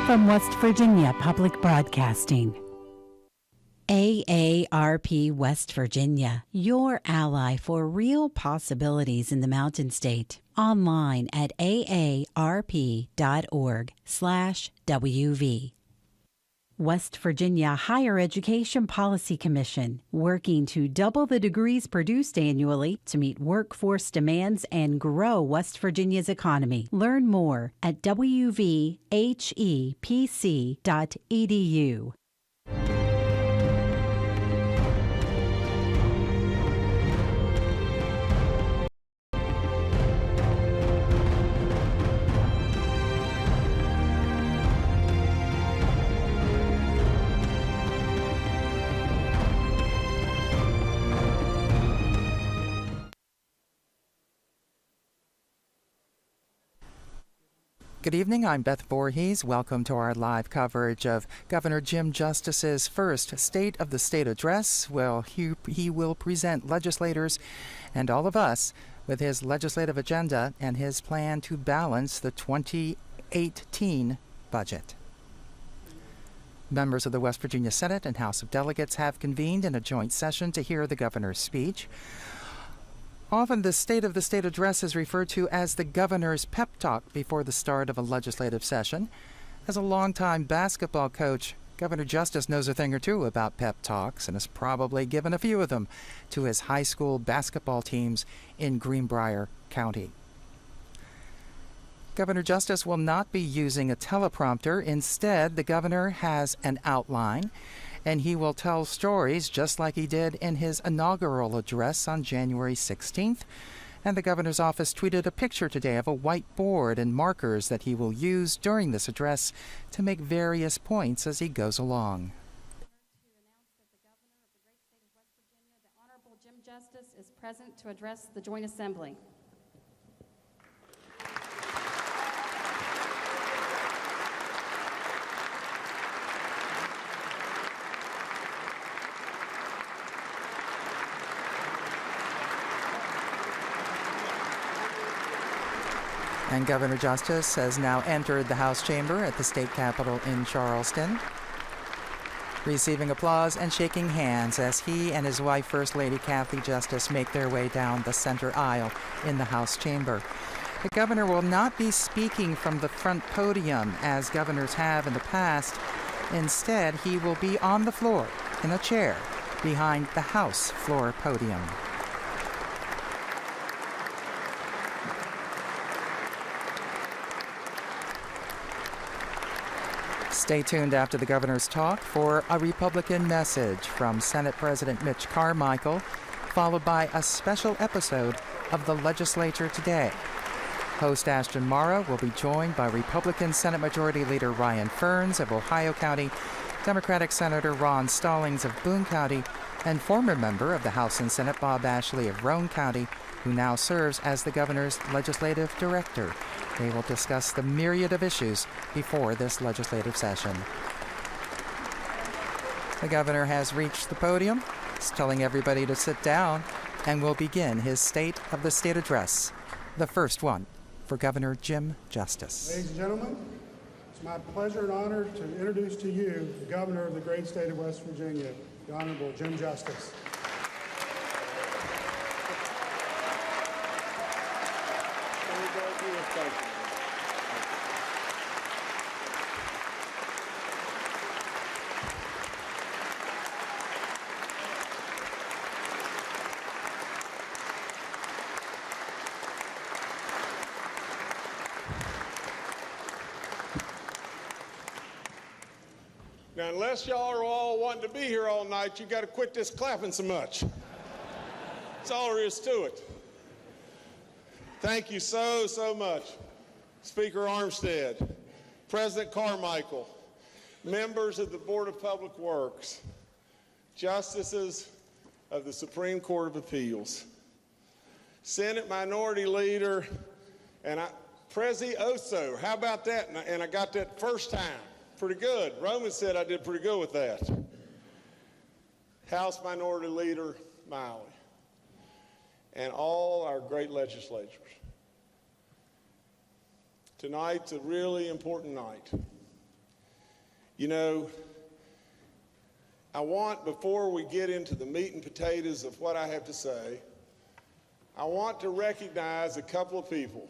From West Virginia Public Broadcasting. AARP West Virginia, your ally for real possibilities in the Mountain State. Online at aarp.org/WV. West Virginia Higher Education Policy Commission, working to double the degrees produced annually to meet workforce demands and grow West Virginia's economy. Learn more at wvhepc.edu. Good evening, I'm Beth Voorhees. Welcome to our live coverage of Governor Jim Justice's first State of the State address. Well, he will present legislators and all of us with his legislative agenda and his plan to balance the 2018 budget. Members of the West Virginia Senate and House of Delegates have convened in a joint session to hear the governor's speech. Often the State of the State address is referred to as the governor's pep talk before the start of a legislative session. As a longtime basketball coach, Governor Justice knows a thing or two about pep talks and has probably given a few of them to his high school basketball teams in Greenbrier County. Governor Justice will not be using a teleprompter. Instead, the governor has an outline, and he will tell stories just like he did in his inaugural address on January 16th. And the governor's office tweeted a picture today of a whiteboard and markers that he will use during this address to make various points as he goes along. To announce that the governor of the great state of West Virginia, the Honorable Jim Justice, is present to address the Joint Assembly. And Governor Justice has now entered the House chamber at the state capitol in Charleston, receiving applause and shaking hands as he and his wife, First Lady Kathy Justice, make their way down the center aisle in the House chamber. The governor will not be speaking from the front podium as governors have in the past. Instead, he will be on the floor in a chair behind the House floor podium. Stay tuned after the governor's talk for a Republican message from Senate President Mitch Carmichael, followed by a special episode of the Legislature Today. Host Ashton Mara will be joined by Republican Senate Majority Leader Ryan Fearns of Ohio County, Democratic Senator Ron Stallings of Boone County, and former member of the House and Senate Bob Ashley of Roane County, who now serves as the governor's legislative director. They will discuss the myriad of issues before this legislative session. The governor has reached the podium. He's telling everybody to sit down and will begin his State of the State address, the first one for Governor Jim Justice. Ladies and gentlemen, it's my pleasure and honor to introduce to you the governor of the great state of West Virginia, the Honorable Jim Justice. Now, unless y'all are all wanting to be here all night, you got to quit this clapping so much. That's all there is to it. Thank you so much, Speaker Armstead, President Carmichael, members of the Board of Public Works, justices of the Supreme Court of Appeals, Senate Minority Leader, and Prezi Oso. How about that? And I got that first time. Pretty good. Roman said I did pretty good with that. House Minority Leader Miley, and all our great legislators. Tonight's a really important night. You know, I want, before we get into the meat and potatoes of what I have to say, I want to recognize a couple of people.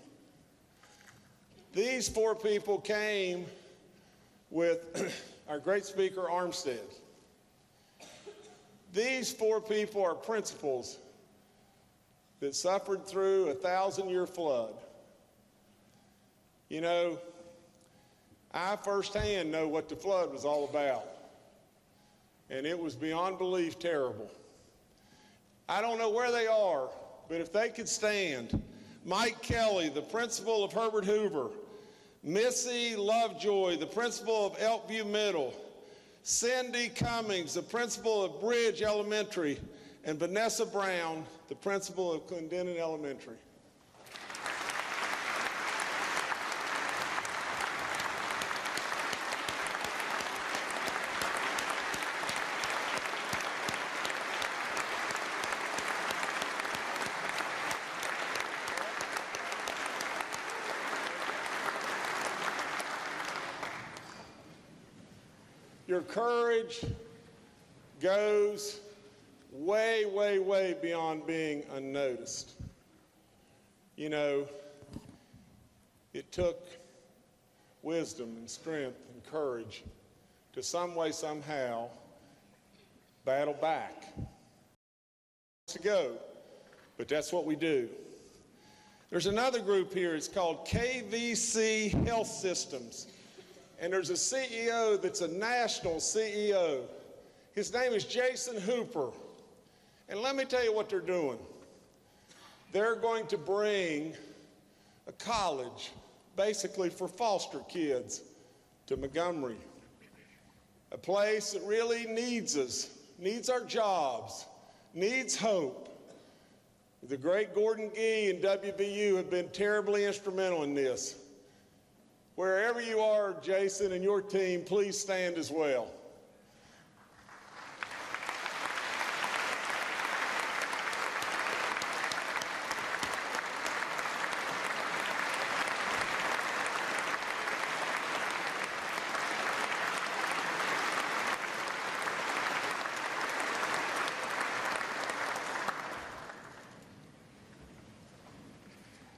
These 4 people came with our great speaker, Armstead. These 4 people are principals that suffered through a 1,000-year flood. You know, I firsthand know what the flood was all about, and it was beyond belief terrible. I don't know where they are, but if they could stand, Mike Kelly, the principal of Herbert Hoover, Missy Lovejoy, the principal of Elkview Middle, Cindy Cummings, the principal of Bridge Elementary, and Vanessa Brown, the principal of Clendenin Elementary. Your courage goes way, way, way beyond being unnoticed. You know, it took wisdom and strength and courage to some way, somehow battle back. To go, but that's what we do. There's another group here, it's called KVC Health Systems. And there's a CEO that's a national CEO. His name is Jason Hooper. And let me tell you what they're doing. They're going to bring a college, basically for foster kids, to Montgomery. A place that really needs us, needs our jobs, needs hope. The great Gordon Gee and WVU have been terribly instrumental in this. Wherever you are, Jason and your team, please stand as well.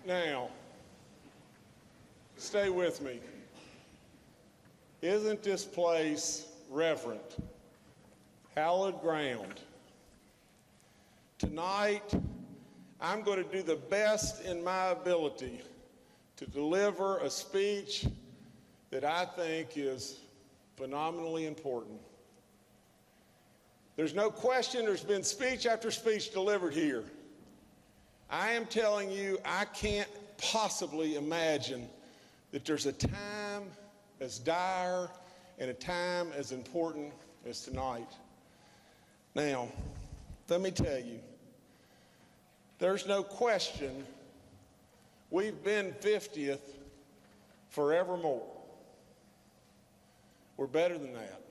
Now, stay with me. Isn't this place reverent, hallowed ground? Tonight, I'm going to do the best in my ability to deliver a speech that I think is phenomenally important. There's no question there's been speech after speech delivered here. I am telling you, I can't possibly imagine that there's a time as dire and a time as important as tonight. Now, let me tell you, there's no question we've been 50th forevermore. We're better than that.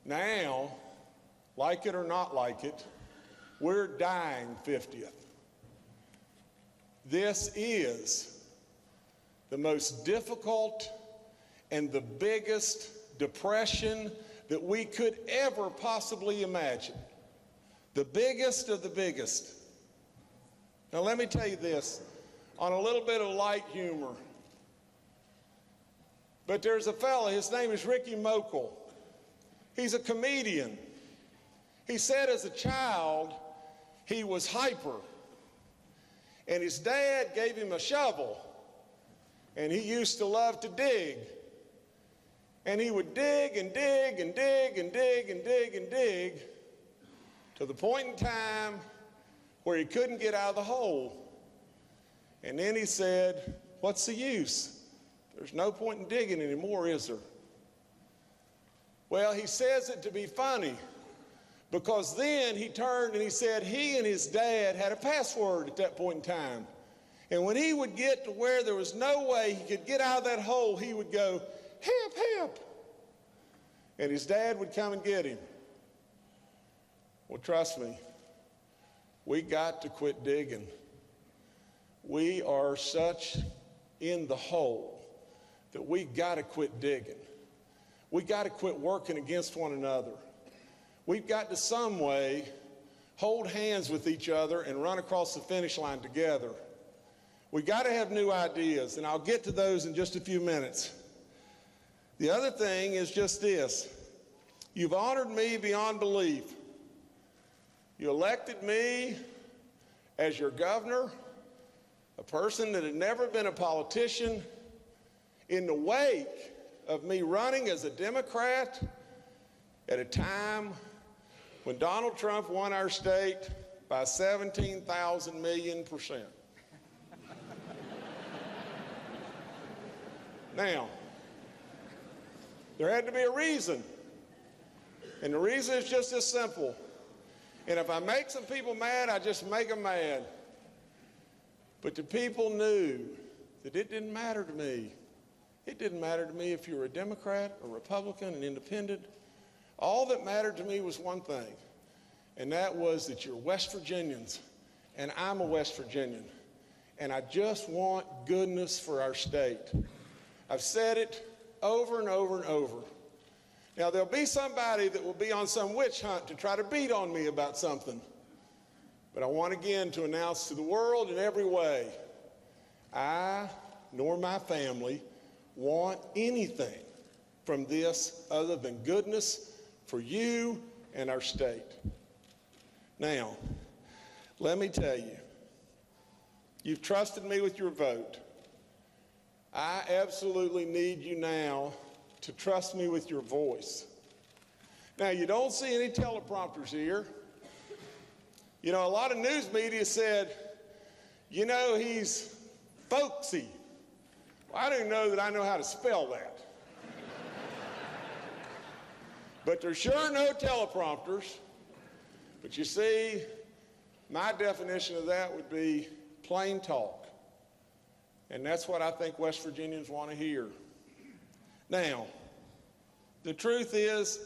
Now, like it or not like it, we're dying 50th. This is the most difficult and the biggest depression that we could ever possibly imagine. The biggest of the biggest. Now let me tell you this, on a little bit of light humor. But there's a fella, his name is Ricky Mokel. He's a comedian. He said as a child, he was hyper. And his dad gave him a shovel. And he used to love to dig. And he would dig and dig and dig and dig and dig and dig to the point in time where he couldn't get out of the hole. And then he said, what's the use? There's no point in digging anymore, is there? Well, he says it to be funny, because then he turned and he said he and his dad had a password at that point in time. And when he would get to where there was no way he could get out of that hole, he would go, help, help. And his dad would come and get him. Well, trust me, we got to quit digging. We are such in the hole that we got to quit digging. We got to quit working against one another. We've got to some way hold hands with each other and run across the finish line together. We got to have new ideas, and I'll get to those in just a few minutes. The other thing is just this. You've honored me beyond belief. You elected me as your governor, a person that had never been a politician, in the wake of me running as a Democrat at a time when Donald Trump won our state by 17,000 million%. Now, there had to be a reason, and the reason is just this simple. And if I make some people mad, I just make them mad. But the people knew that it didn't matter to me. It didn't matter to me if you were a Democrat, a Republican, an independent. All that mattered to me was one thing, and that was that you're West Virginians, and I'm a West Virginian, and I just want goodness for our state. I've said it over and over and over. Now, there'll be somebody that will be on some witch hunt to try to beat on me about something. But I want again to announce to the world in every way, I, nor my family, want anything from this other than goodness for you and our state. Now, let me tell you, you've trusted me with your vote. I absolutely need you now to trust me with your voice. Now, you don't see any teleprompters here. You know, a lot of news media said, you know, he's folksy. Well, I don't know that I know how to spell that. But there's sure no teleprompters. But you see, my definition of that would be plain talk. And that's what I think West Virginians want to hear. Now, the truth is,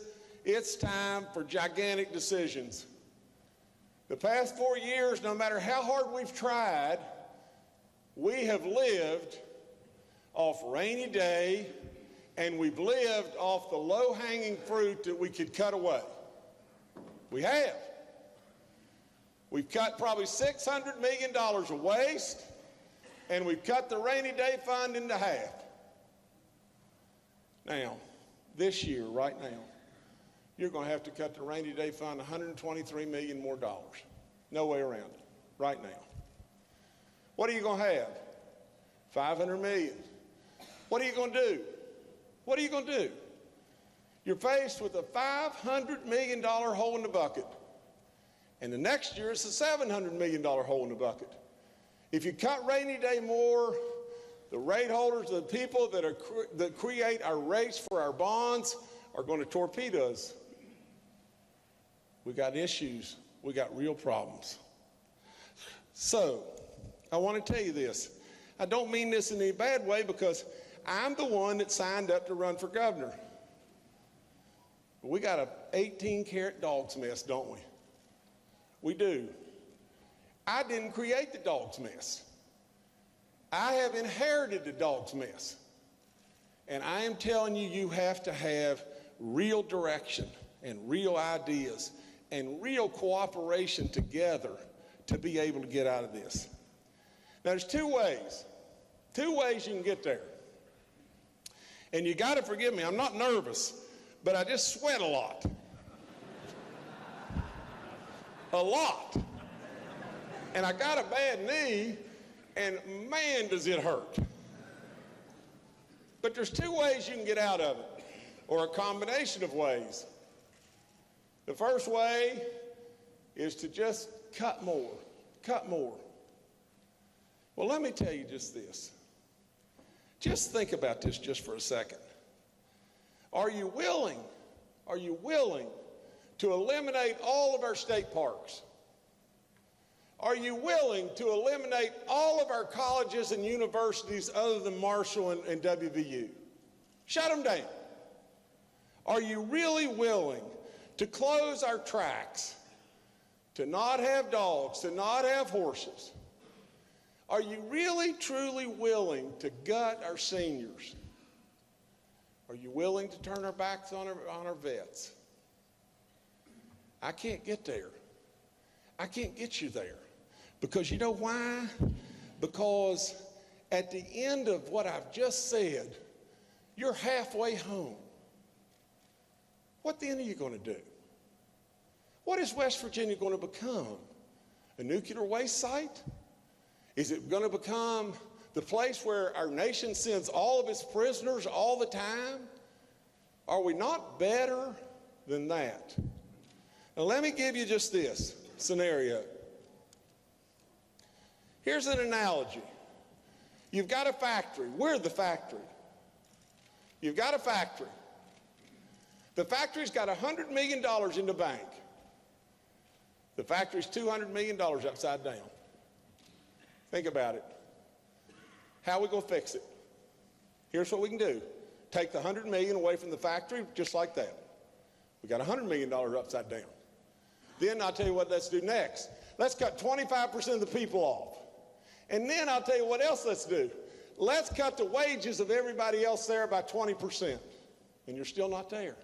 it's time for gigantic decisions. The past 4 years, no matter how hard we've tried, we have lived off rainy day, and we've lived off the low-hanging fruit that we could cut away. We have. We've cut probably $600 million of waste, and we've cut the rainy day fund into half. Now, this year, right now, you're going to have to cut the rainy day fund $123 million more dollars. No way around it, right now. What are you going to have? $500 million. What are you going to do? What are you going to do? You're faced with a $500 million hole in the bucket. And the next year, it's a $700 million hole in the bucket. If you cut rainy day more, the rate holders, the people that create our rates for our bonds are going to torpedo us. We got issues. We got real problems. So, I want to tell you this. I don't mean this in any bad way because I'm the one that signed up to run for governor. But we got an 18-carat dog's mess, don't we? We do. I didn't create the dog's mess. I have inherited the dog's mess. And I am telling you, you have to have real direction and real ideas and real cooperation together to be able to get out of this. Now, there's two ways you can get there. And you got to forgive me, I'm not nervous, but I just sweat a lot. A lot. And I got a bad knee, and man, does it hurt. But there's two ways you can get out of it, or a combination of ways. The first way is to just cut more. Well, let me tell you just this. Just think about this just for a second. Are you willing to eliminate all of our state parks? Are you willing to eliminate all of our colleges and universities other than Marshall and WVU? Shut them down. Are you really willing to close our tracks, to not have dogs, to not have horses? Are you really, truly willing to gut our seniors? Are you willing to turn our backs on our vets? I can't get there. I can't get you there. Because you know why? Because at the end of what I've just said, you're halfway home. What then are you going to do? What is West Virginia going to become? A nuclear waste site? Is it going to become the place where our nation sends all of its prisoners all the time? Are we not better than that? Now let me give you just this scenario. Here's an analogy. You've got a factory. We're the factory. You've got a factory. The factory's got $100 million in the bank. The factory's $200 million upside down. Think about it. How are we going to fix it? Here's what we can do. Take the $100 million away from the factory just like that. We got $100 million upside down. Then I'll tell you what let's do next. Let's cut 25% of the people off. And then I'll tell you what else let's do. Let's cut the wages of everybody else there by 20%. And you're still not there.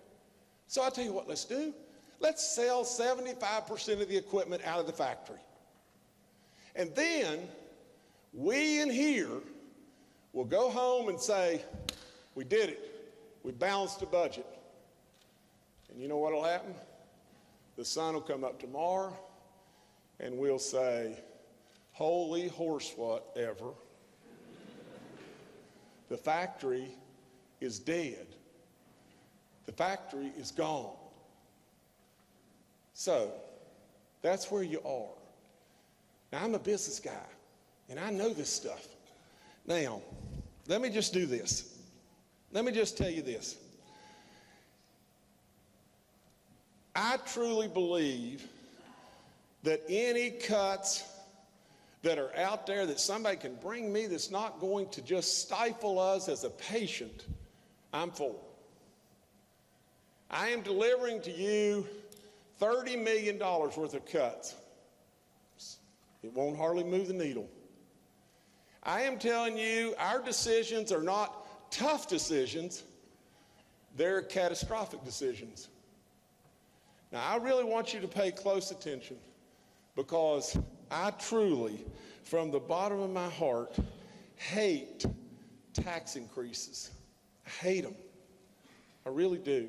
So I'll tell you what let's do. Let's sell 75% of the equipment out of the factory. And then we in here will go home and say, we did it. We balanced the budget. And you know what will happen? The sun will come up tomorrow and we'll say, holy horse whatever. The factory is dead. The factory is gone. So that's where you are. Now, I'm a business guy, and I know this stuff. Now, let me just do this. Let me just tell you this. I truly believe that any cuts that are out there that somebody can bring me that's not going to just stifle us as a patient, I'm for. I am delivering to you $30 million worth of cuts. It won't hardly move the needle. I am telling you, our decisions are not tough decisions. They're catastrophic decisions. Now, I really want you to pay close attention because I truly, from the bottom of my heart, hate tax increases. I hate them. I really do.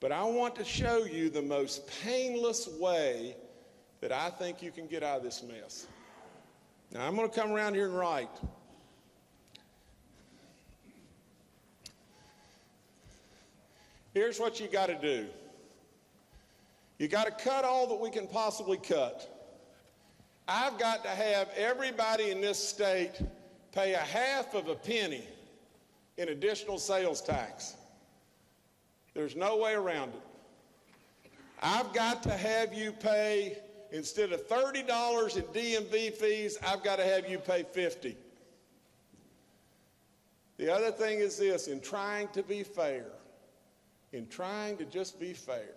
But I want to show you the most painless way that I think you can get out of this mess. Now, I'm going to come around here and write. Here's what you got to do. You got to cut all that we can possibly cut. I've got to have everybody in this state pay 1/2 penny in additional sales tax. There's no way around it. I've got to have you pay, instead of $30 in DMV fees, I've got to have you pay $50. The other thing is this, in trying to be fair, in trying to just be fair,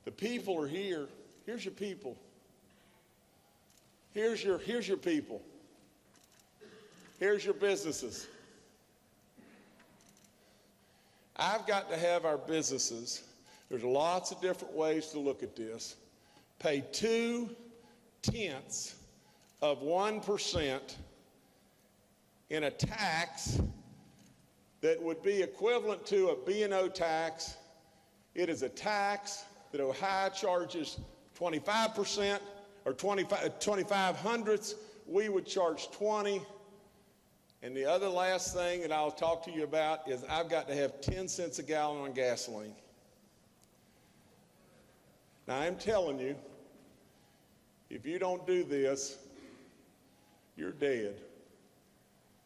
the people are here. Here's your people. Here's your people. Here's your businesses. I've got to have our businesses, there's lots of different ways to look at this, pay 0.2% in a tax that would be equivalent to a B&O tax. It is a tax that Ohio charges 25% or 25 hundredths. We would charge 20. And the other last thing that I'll talk to you about is I've got to have 10 cents a gallon on gasoline. Now, I'm telling you, if you don't do this, you're dead.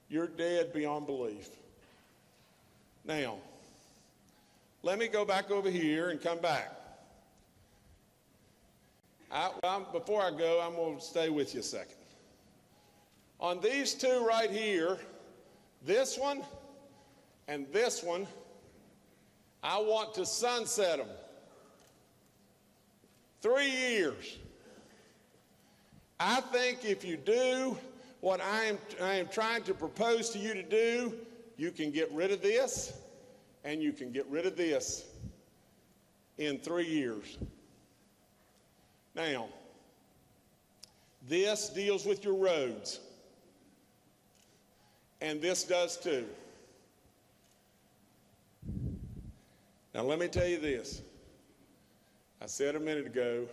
You're dead beyond belief. Now, let me go back over here and come back. Before I go, I'm going to stay with you a second. On these two right here, this one and this one, I want to sunset them. 3 years. I think if you do what I am trying to propose to you to do, you can get rid of this, and you can get rid of this in 3 years. Now, this deals with your roads, and this does too. Now, let me tell you this. I said a minute ago,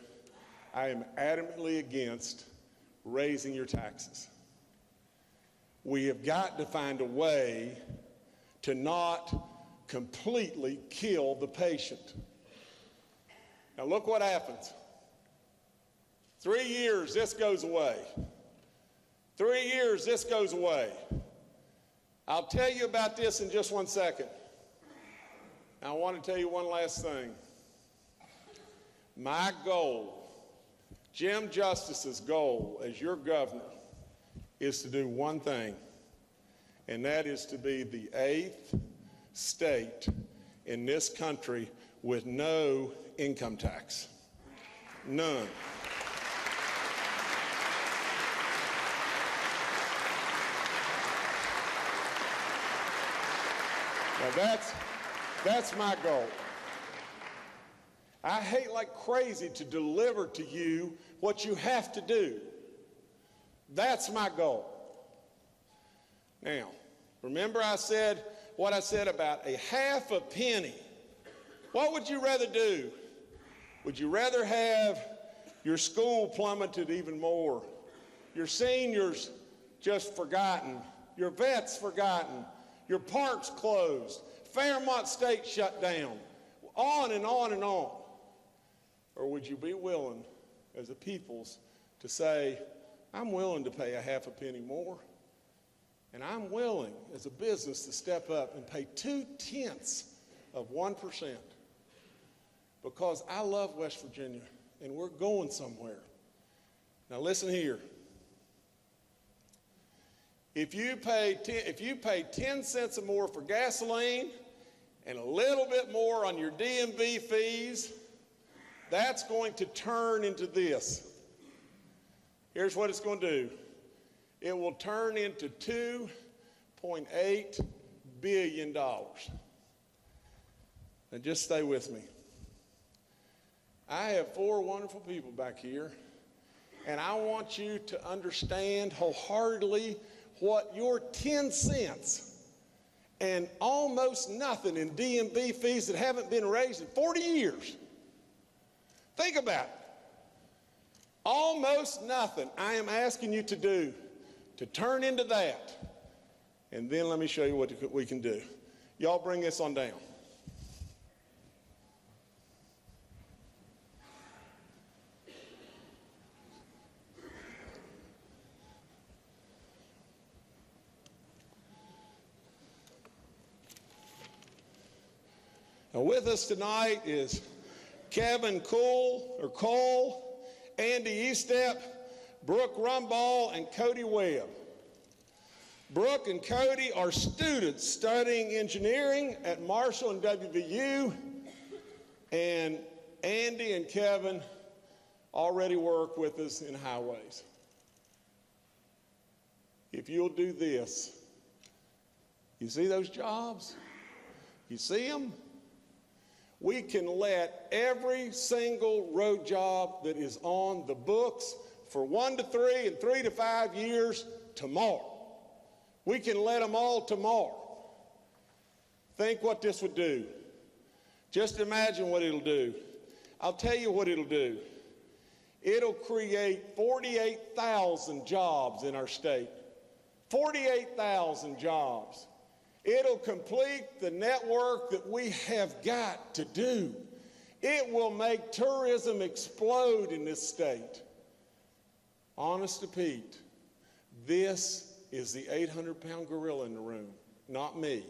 I am adamantly against raising your taxes. We have got to find a way to not completely kill the patient. Now, look what happens. 3 years, this goes away. 3 years, this goes away. I'll tell you about this in just 1 second. Now, I want to tell you one last thing. My goal, Jim Justice's goal as your governor, is to do one thing, and that is to be the 8th state in this country with no income tax. None. Now that's my goal. I hate like crazy to deliver to you what you have to do. That's my goal. Now, remember I said what I said about a half a penny. What would you rather do? Would you rather have your school plummeted even more, your seniors just forgotten, your vets forgotten, your parks closed, Fairmont State shut down, on and on and on? Or would you be willing as a peoples to say, I'm willing to pay a half a penny more, and I'm willing as a business to step up and pay 0.2%, because I love West Virginia and we're going somewhere. Now listen here. If you pay 10 cents or more for gasoline and a little bit more on your DMV fees, that's going to turn into this. Here's what it's going to do. It will turn into $2.8 billion. Now just stay with me. I have 4 wonderful people back here, and I want you to understand wholeheartedly what your 10 cents and almost nothing in DMV fees that haven't been raised in 40 years. Think about it. Almost nothing I am asking you to do to turn into that. And then let me show you what we can do. Y'all bring this on down. Now with us tonight is Kevin Cole, Andy Estep, Brooke Rumball, and Cody Webb. Brooke and Cody are students studying engineering at Marshall and WVU, and Andy and Kevin already work with us in highways. If you'll do this, you see those jobs? You see them? We can let every single road job that is on the books for 1 to 3 and 3 to 5 years tomorrow. We can let them all tomorrow. Think what this would do. Just imagine what it'll do. I'll tell you what it'll do. It'll create 48,000 jobs in our state. 48,000 jobs. It'll complete the network that we have got to do. It will make tourism explode in this state. Honest to Pete, this is the 800-pound gorilla in the room, not me.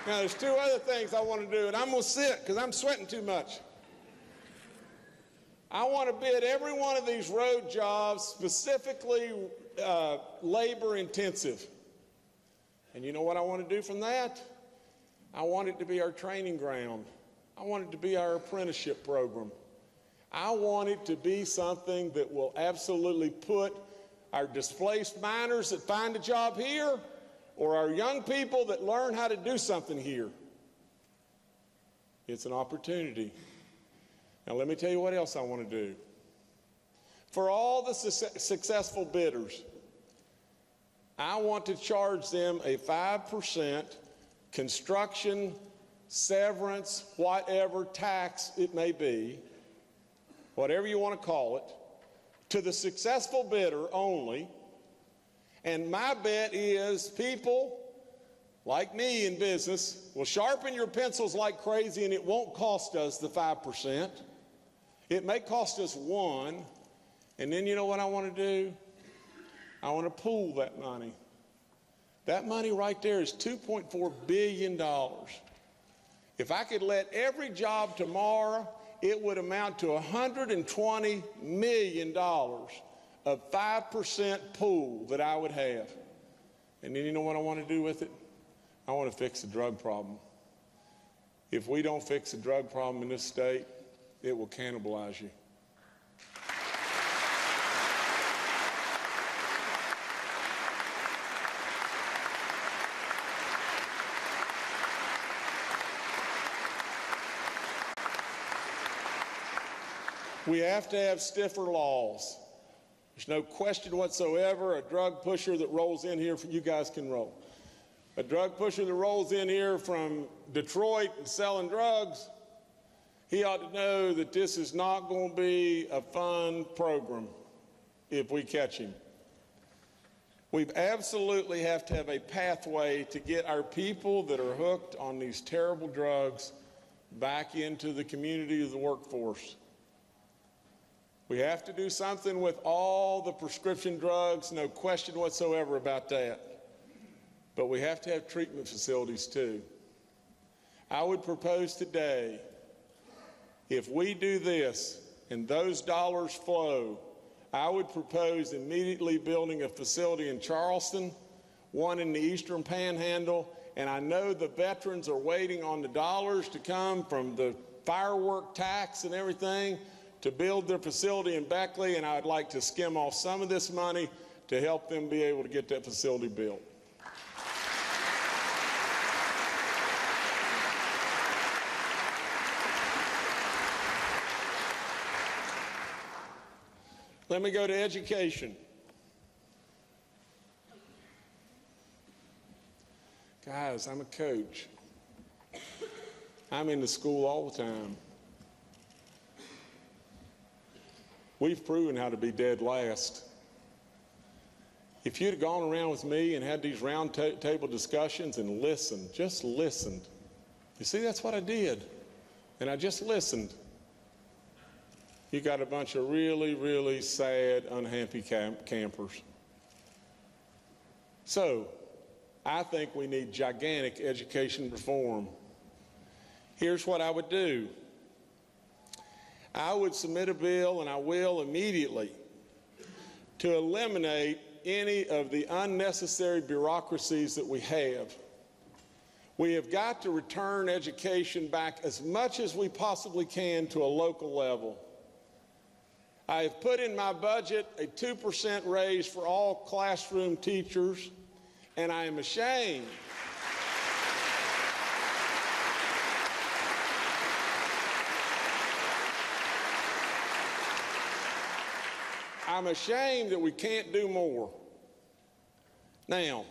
Now, there's 2 other things I want to do, and I'm going to sit because I'm sweating too much. I want to bid every one of these road jobs specifically labor intensive. And you know what I want to do from that? I want it to be our training ground. I want it to be our apprenticeship program. I want it to be something that will absolutely put our displaced miners that find a job here or our young people that learn how to do something here. It's an opportunity. Now let me tell you what else I want to do. For all the successful bidders, I want to charge them a 5% construction, severance, whatever tax it may be, whatever you want to call it, to the successful bidder only. And my bet is people like me in business will sharpen your pencils like crazy, and it won't cost us the 5%. It may cost us 1%. And then you know what I want to do? I want to pool that money. That money right there is $2.4 billion. If I could let every job tomorrow, it would amount to $120 million of 5% pool that I would have. And then you know what I want to do with it? I want to fix the drug problem. If we don't fix the drug problem in this state, it will cannibalize you. We have to have stiffer laws. There's no question whatsoever a drug pusher that rolls in here, you guys can roll. A drug pusher that rolls in here from Detroit and selling drugs, he ought to know that this is not going to be a fun program if we catch him. We absolutely have to have a pathway to get our people that are hooked on these terrible drugs back into the community of the workforce. We have to do something with all the prescription drugs, no question whatsoever about that. But we have to have treatment facilities too. I would propose today, if we do this and those dollars flow, I would propose immediately building a facility in Charleston, one in the Eastern Panhandle, and I know the veterans are waiting on the dollars to come from the firework tax and everything to build their facility in Beckley, and I'd like to skim off some of this money to help them be able to get that facility built. Let me go to education. Guys, I'm a coach. I'm in the school all the time. We've proven how to be dead last. If you'd have gone around with me and had these round table discussions and listened, just listened. You see, that's what I did. And I just listened. You got a bunch of really, really sad, unhappy campers. So, I think we need gigantic education reform. Here's what I would do. I would submit a bill, and I will immediately, to eliminate any of the unnecessary bureaucracies that we have. We have got to return education back as much as we possibly can to a local level. I have put in my budget a 2% raise for all classroom teachers, and I am ashamed. I'm ashamed that we can't do more. Now,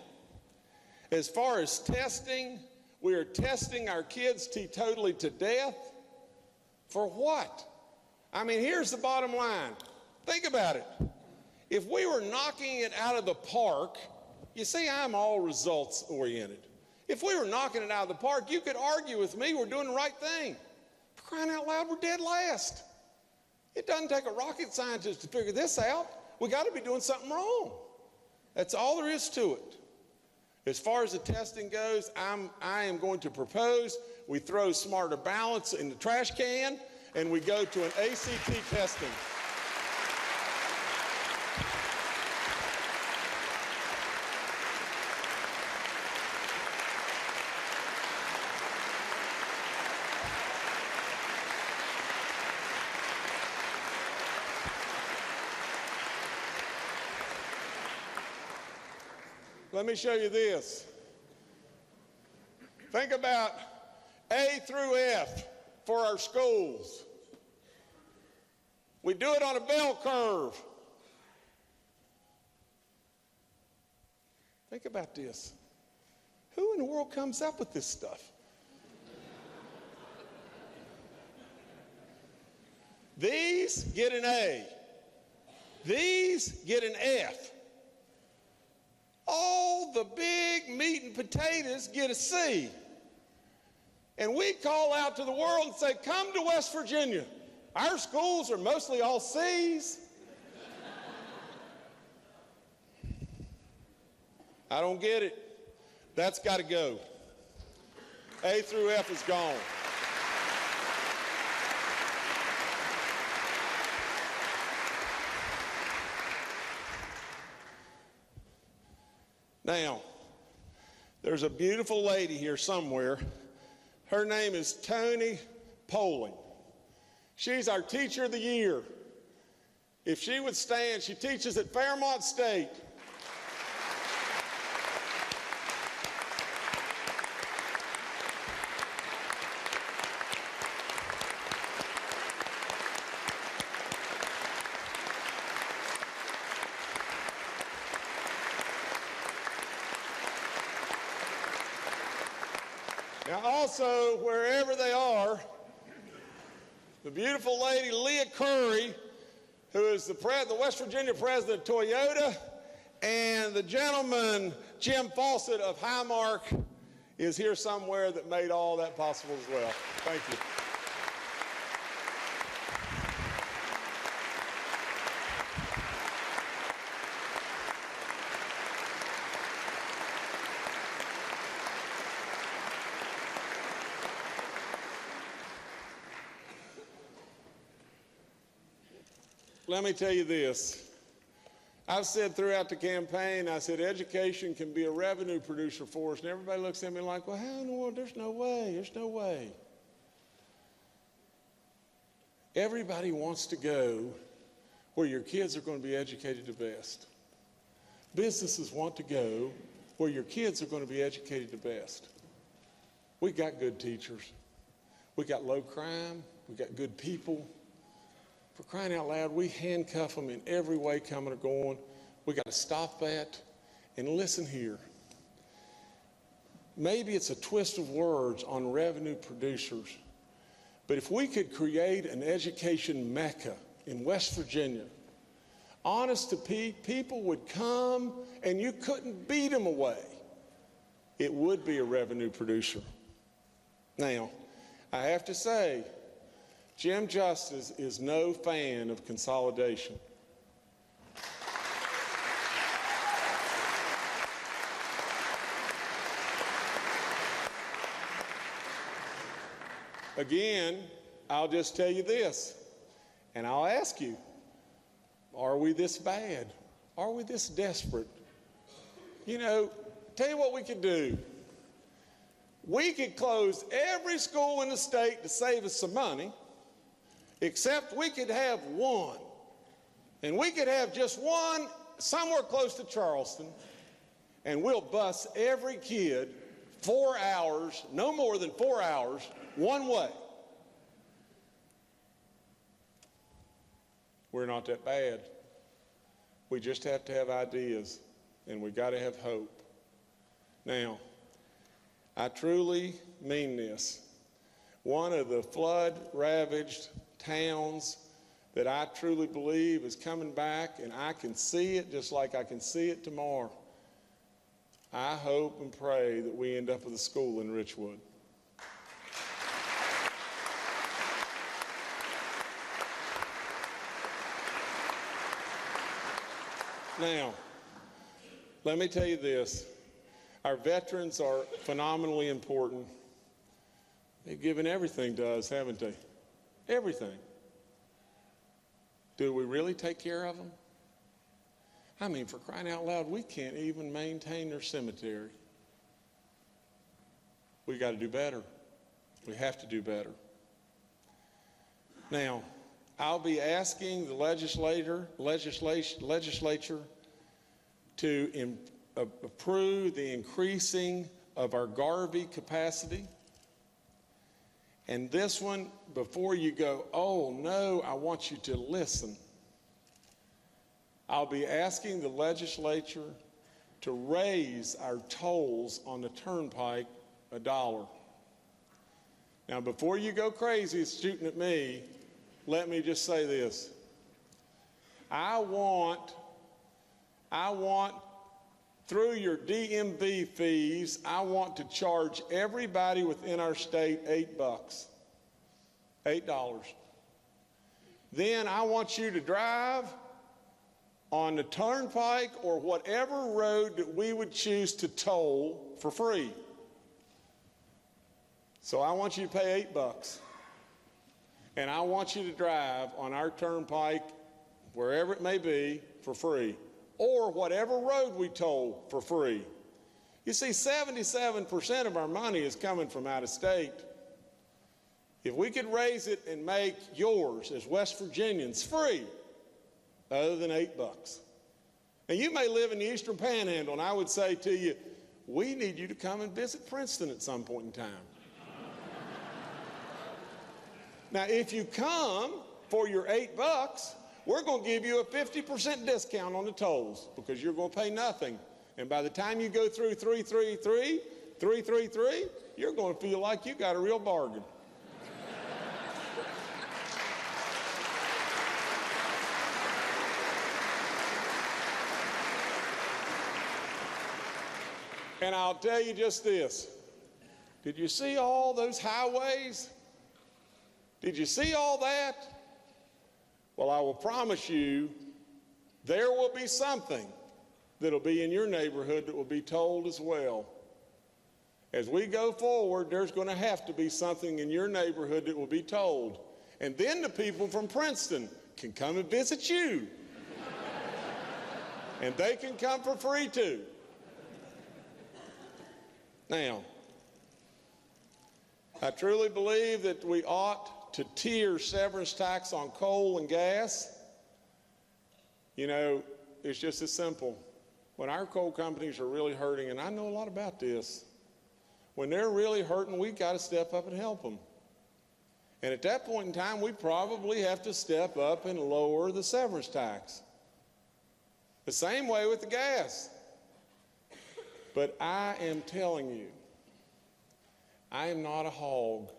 as far as testing, we are testing our kids totally to death. For what? I mean, here's the bottom line. Think about it. If we were knocking it out of the park, you see, I'm all results oriented. If we were knocking it out of the park, you could argue with me we're doing the right thing. For crying out loud, we're dead last. It doesn't take a rocket scientist to figure this out. We got to be doing something wrong. That's all there is to it. As far as the testing goes, I am going to propose we throw Smarter Balance in the trash can and we go to an ACT testing. let me show you this. Think about A through F for our schools. We do it on a bell curve. Think about this. Who in the world comes up with this stuff? These get an A. These get an F. All the big meat and potatoes get a C. And we call out to the world and say, come to West Virginia. Our schools are mostly all C's. I don't get it. That's got to go. A through F is gone. Now, there's a beautiful lady here somewhere. Her name is Tony Poling. She's our Teacher of the Year. If she would stand, she teaches at Fairmont State. Now also, wherever they are, the beautiful lady Leah Curry, who is the West Virginia president of Toyota, and the gentleman Jim Fawcett of Highmark is here somewhere that made all that possible as well. Thank you. Let me tell you this. I've said throughout the campaign, I said education can be a revenue producer for us, and everybody looks at me like, well, how in the world? There's no way. There's no way. Everybody wants to go where your kids are going to be educated the best. Businesses want to go where your kids are going to be educated the best. We got good teachers. We got low crime. We got good people. For crying out loud, we handcuff them in every way coming or going. We got to stop that. And listen here. Maybe it's a twist of words on revenue producers, but if we could create an education mecca in West Virginia, honest to people would come and you couldn't beat them away. It would be a revenue producer. Now, I have to say, Jim Justice is no fan of consolidation. Again, I'll just tell you this, and I'll ask you, are we this bad? Are we this desperate? You know, tell you what we could do. We could close every school in the state to save us some money, except we could have one. And we could have just one somewhere close to Charleston, and we'll bus every kid 4 hours, no more than 4 hours, one way. We're not that bad. We just have to have ideas, and we got to have hope. Now, I truly mean this. One of the flood-ravaged towns that I truly believe is coming back, and I can see it just like I can see it tomorrow. I hope and pray that we end up with a school in Richwood. Now, let me tell you this. Our veterans are phenomenally important. They've given everything to us, haven't they? Everything. Do we really take care of them? I mean, for crying out loud, we can't even maintain their cemetery. We got to do better. We have to do better. Now, I'll be asking the legislature to approve the increasing of our Garvey capacity. And this one, before you go, oh no, I want you to listen. I'll be asking the legislature to raise our tolls on the turnpike $1. Now, before you go crazy shooting at me, let me just say this. I want through your DMV fees, I want to charge everybody within our state $8. $8. Then I want you to drive on the turnpike or whatever road that we would choose to toll for free. So I want you to pay $8. And I want you to drive on our turnpike, wherever it may be, for free. Or whatever road we toll for free. You see, 77% of our money is coming from out of state. If we could raise it and make yours as West Virginians free, other than $8. Now, you may live in the Eastern Panhandle, and I would say to you, we need you to come and visit Princeton at some point in time. Now, if you come for your $8, we're going to give you a 50% discount on the tolls because you're going to pay nothing. And by the time you go through 333, you're going to feel like you got a real bargain. And I'll tell you just this. Did you see all those highways? Did you see all that? Well, I will promise you, there will be something that'll be in your neighborhood that will be told as well. As we go forward, there's going to have to be something in your neighborhood that will be told. And then the people from Princeton can come and visit you. And they can come for free too. Now, I truly believe that we ought to tier severance tax on coal and gas. You know, it's just as simple. When our coal companies are really hurting, and I know a lot about this, when they're really hurting, we've got to step up and help them. And at that point in time, we probably have to step up and lower the severance tax. The same way with the gas. But I am telling you, I am not a hog.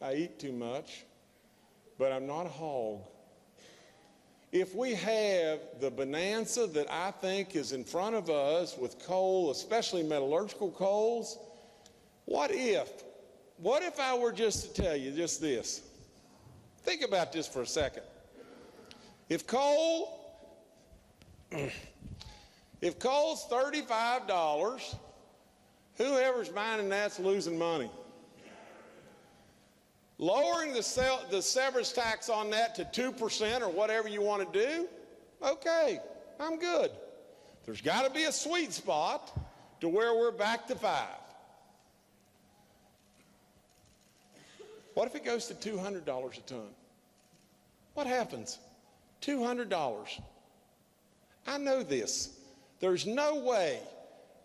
I eat too much, but I'm not a hog. If we have the bonanza that I think is in front of us with coal, especially metallurgical coals, what if I were just to tell you just this? Think about this for a second. If coal's $35, whoever's mining that's losing money. Lowering the severance tax on that to 2% or whatever you want to do, okay, I'm good. There's got to be a sweet spot to where we're back to 5. What if it goes to $200 a ton? What happens? $200. I know this. There's no way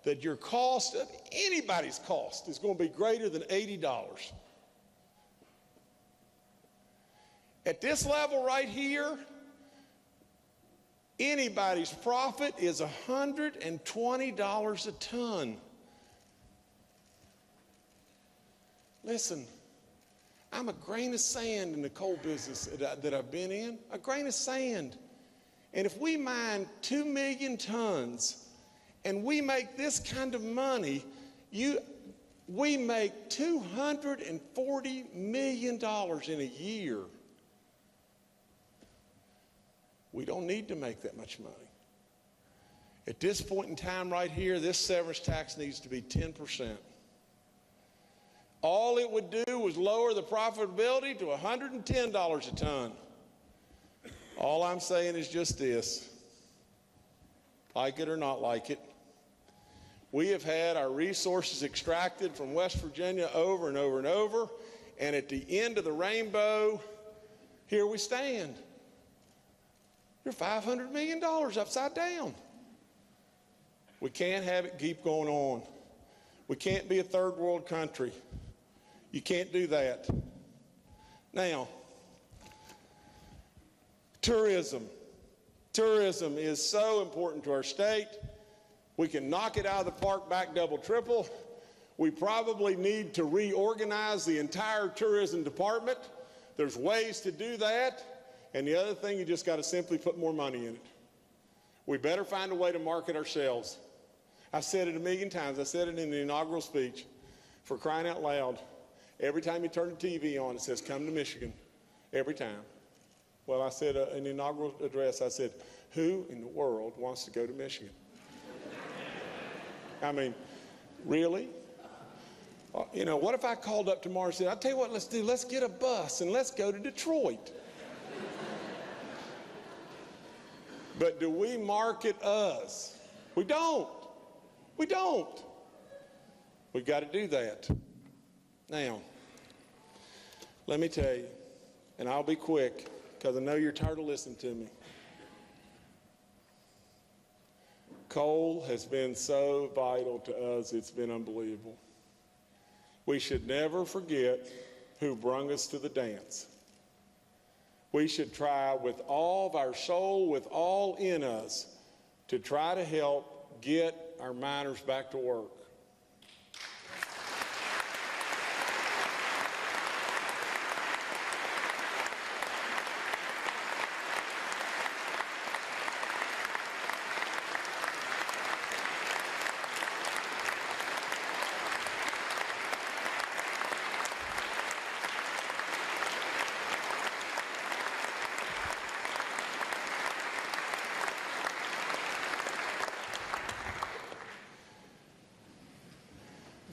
that your cost, of anybody's cost, is going to be greater than $80. At this level right here, anybody's profit is $120 a ton. Listen, I'm a grain of sand in the coal business that I've been in, a grain of sand. And if we mine 2 million tons and we make this kind of money, we make $240 million in a year. We don't need to make that much money. At this point in time right here, this severance tax needs to be 10%. All it would do was lower the profitability to $110 a ton. All I'm saying is just this. Like it or not like it, we have had our resources extracted from West Virginia over and over and over, and at the end of the rainbow, here we stand. You're $500 million upside down. We can't have it keep going on. We can't be a third world country. You can't do that. Now, tourism. Tourism is so important to our state. We can knock it out of the park back double, triple. We probably need to reorganize the entire tourism department. There's ways to do that. And the other thing, you just got to simply put more money in it. We better find a way to market ourselves. I've said it a million times. I said it in the inaugural speech. For crying out loud, every time you turn the TV on, it says, "Come to Michigan." Every time. Well, I said in the inaugural address, I said, who in the world wants to go to Michigan? I mean, really? You know, what if I called up tomorrow and said, I'll tell you what, let's do, let's get a bus and let's go to Detroit. But do we market us? We don't. We don't. We've got to do that. Now, let me tell you, and I'll be quick because I know you're tired of listening to me. Coal has been so vital to us, it's been unbelievable. We should never forget who brung us to the dance. We should try with all of our soul, with all in us, to try to help get our miners back to work.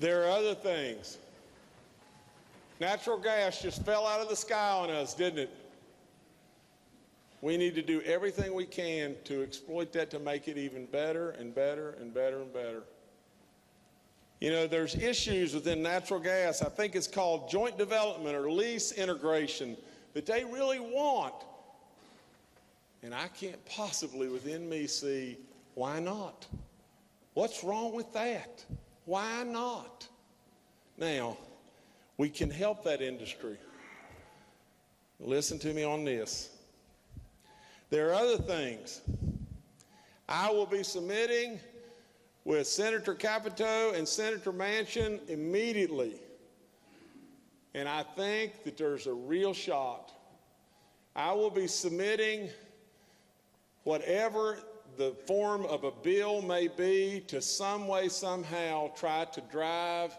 There are other things. Natural gas just fell out of the sky on us, didn't it? We need to do everything we can to exploit that to make it even better and better and better and better. You know, there's issues within natural gas, I think it's called joint development or lease integration, that they really want. And I can't possibly within me see, why not? What's wrong with that? Why not? Now, we can help that industry. Listen to me on this. There are other things. I will be submitting with Senator Capito and Senator Manchin immediately. And I think that there's a real shot. I will be submitting whatever the form of a bill may be to some way, somehow try to drive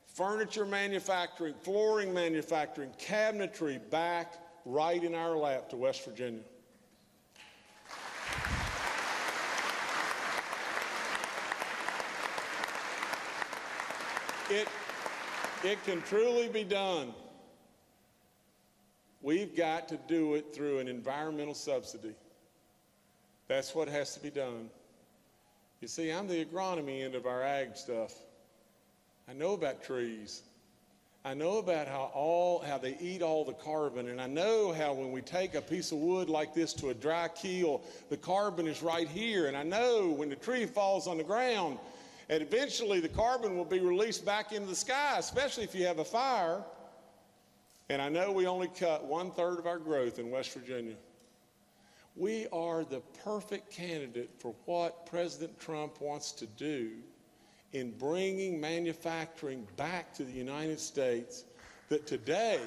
furniture manufacturing, flooring manufacturing, cabinetry back right in our lap to West Virginia. It can truly be done. We've got to do it through an environmental subsidy. That's what has to be done. You see, I'm the agronomy end of our ag stuff. I know about trees. I know about how they eat all the carbon, and I know how when we take a piece of wood like this to a dry keel, the carbon is right here, and I know when the tree falls on the ground, and eventually the carbon will be released back into the sky, especially if you have a fire. And I know we only cut 1/3 of our growth in West Virginia. We are the perfect candidate for what President Trump wants to do in bringing manufacturing back to the United States that today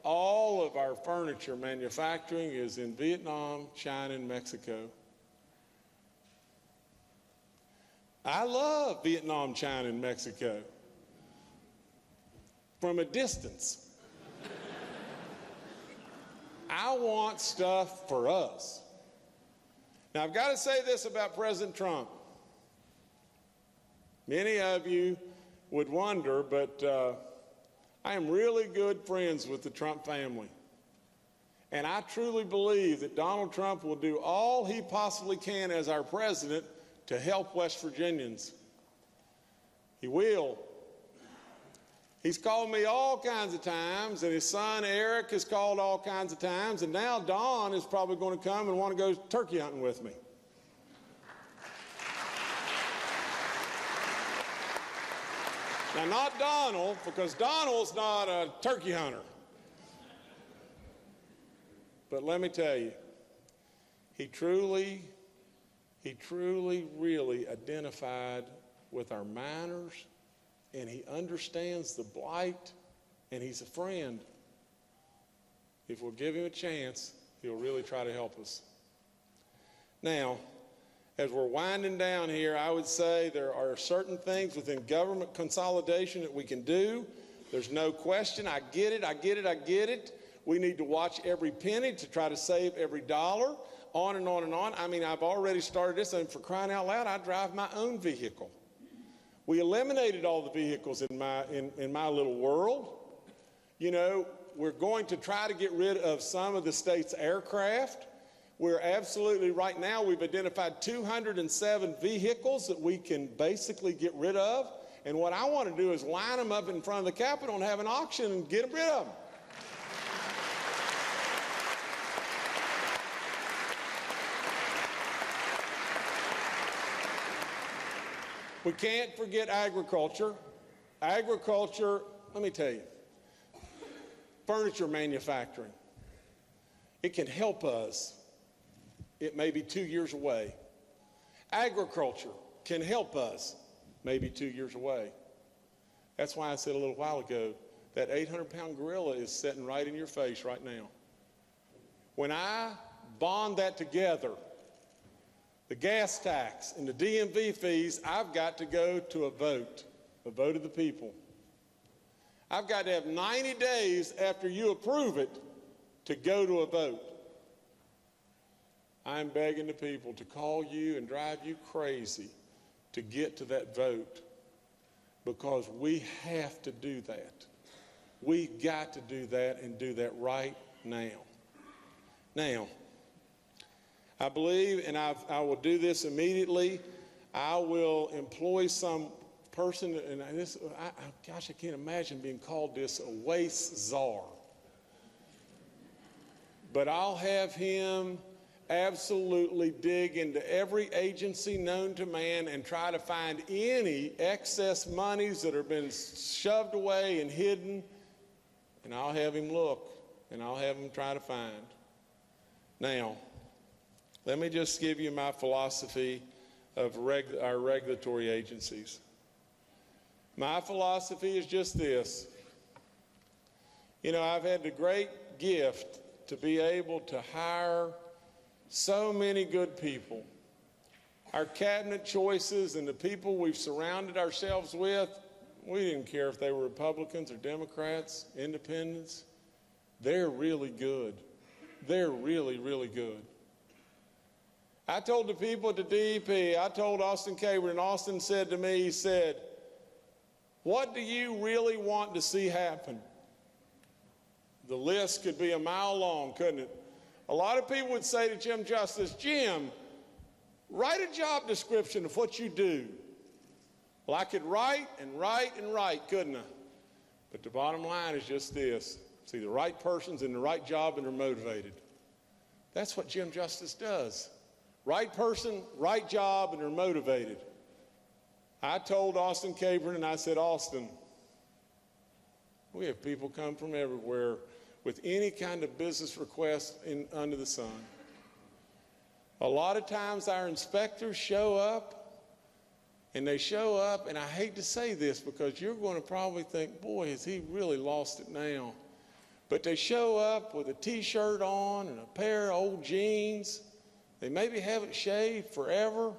all of our furniture manufacturing is in Vietnam, China, and Mexico. I love Vietnam, China, and Mexico from a distance. I want stuff for us. Now, I've got to say this about President Trump. Many of you would wonder, but I am really good friends with the Trump family. And I truly believe that Donald Trump will do all he possibly can as our president to help West Virginians. He will. He's called me all kinds of times, and his son Eric has called all kinds of times, and now Don is probably going to come and want to go turkey hunting with me. Now, not Donald, because Donald's not a turkey hunter. But let me tell you, he truly really identified with our miners, and he understands the blight, and he's a friend. If we'll give him a chance, he'll really try to help us. Now, as we're winding down here, I would say there are certain things within government consolidation that we can do. There's no question. I get it. We need to watch every penny to try to save every dollar, on and on and on. I mean, I've already started this, and for crying out loud, I drive my own vehicle. We eliminated all the vehicles in my little world. You know, we're going to try to get rid of some of the state's aircraft. We're absolutely, right now, we've identified 207 vehicles that we can basically get rid of. And what I want to do is line them up in front of the Capitol and have an auction and get rid of them. We can't forget agriculture. Agriculture, let me tell you, furniture manufacturing, it can help us. It may be 2 years away. Agriculture can help us, maybe 2 years away. That's why I said a little while ago, that 800-pound gorilla is sitting right in your face right now. When I bond that together, the gas tax and the DMV fees, I've got to go to a vote of the people. I've got to have 90 days after you approve it to go to a vote. I'm begging the people to call you and drive you crazy to get to that vote, because we have to do that. We've got to do that, and do that right now. Now, I believe, and I will do this immediately, I will employ some person, and gosh, I can't imagine being called this, a waste czar. But I'll have him absolutely dig into every agency known to man and try to find any excess monies that have been shoved away and hidden, and I'll have him look, and I'll have him try to find. Now, let me just give you my philosophy of our regulatory agencies. My philosophy is just this. You know, I've had the great gift to be able to hire so many good people. Our cabinet choices and the people we've surrounded ourselves with, we didn't care if they were Republicans or Democrats, independents. They're really good. They're really, really good. I told the people at the DEP, I told Austin Caber, and Austin said to me, he said, what do you really want to see happen? The list could be a mile long, couldn't it? A lot of people would say to Jim Justice, Jim, write a job description of what you do. Well, I could write, couldn't I? But the bottom line is just this. See, the right person's in the right job and they're motivated. That's what Jim Justice does. Right person, right job, and they're motivated. I told Austin Cabron, and I said, Austin, we have people come from everywhere with any kind of business request under the sun. A lot of times our inspectors show up, and I hate to say this because you're going to probably think, boy, has he really lost it now. But they show up with a T-shirt on and a pair of old jeans. They maybe haven't shaved forever,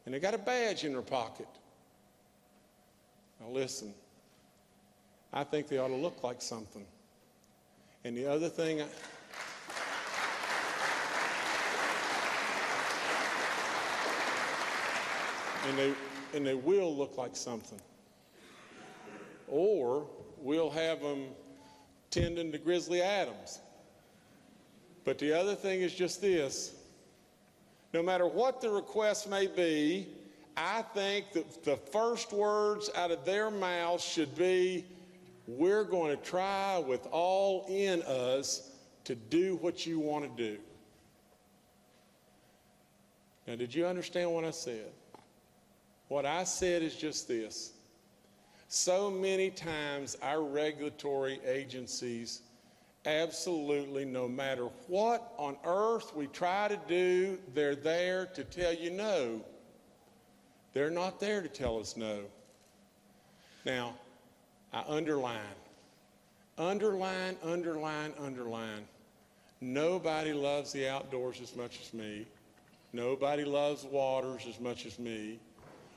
and they got a badge in their pocket. Now listen, I think they ought to look like something. And the other thing, and they will look like something. Or we'll have them tending to Grizzly Adams. But the other thing is just this. No matter what the request may be, I think that the first words out of their mouths should be, we're going to try with all in us to do what you want to do. Now, did you understand what I said? What I said is just this. So many times our regulatory agencies absolutely, no matter what on earth we try to do, they're there to tell you no. They're not there to tell us no. Now, I underline. Nobody loves the outdoors as much as me. Nobody loves waters as much as me.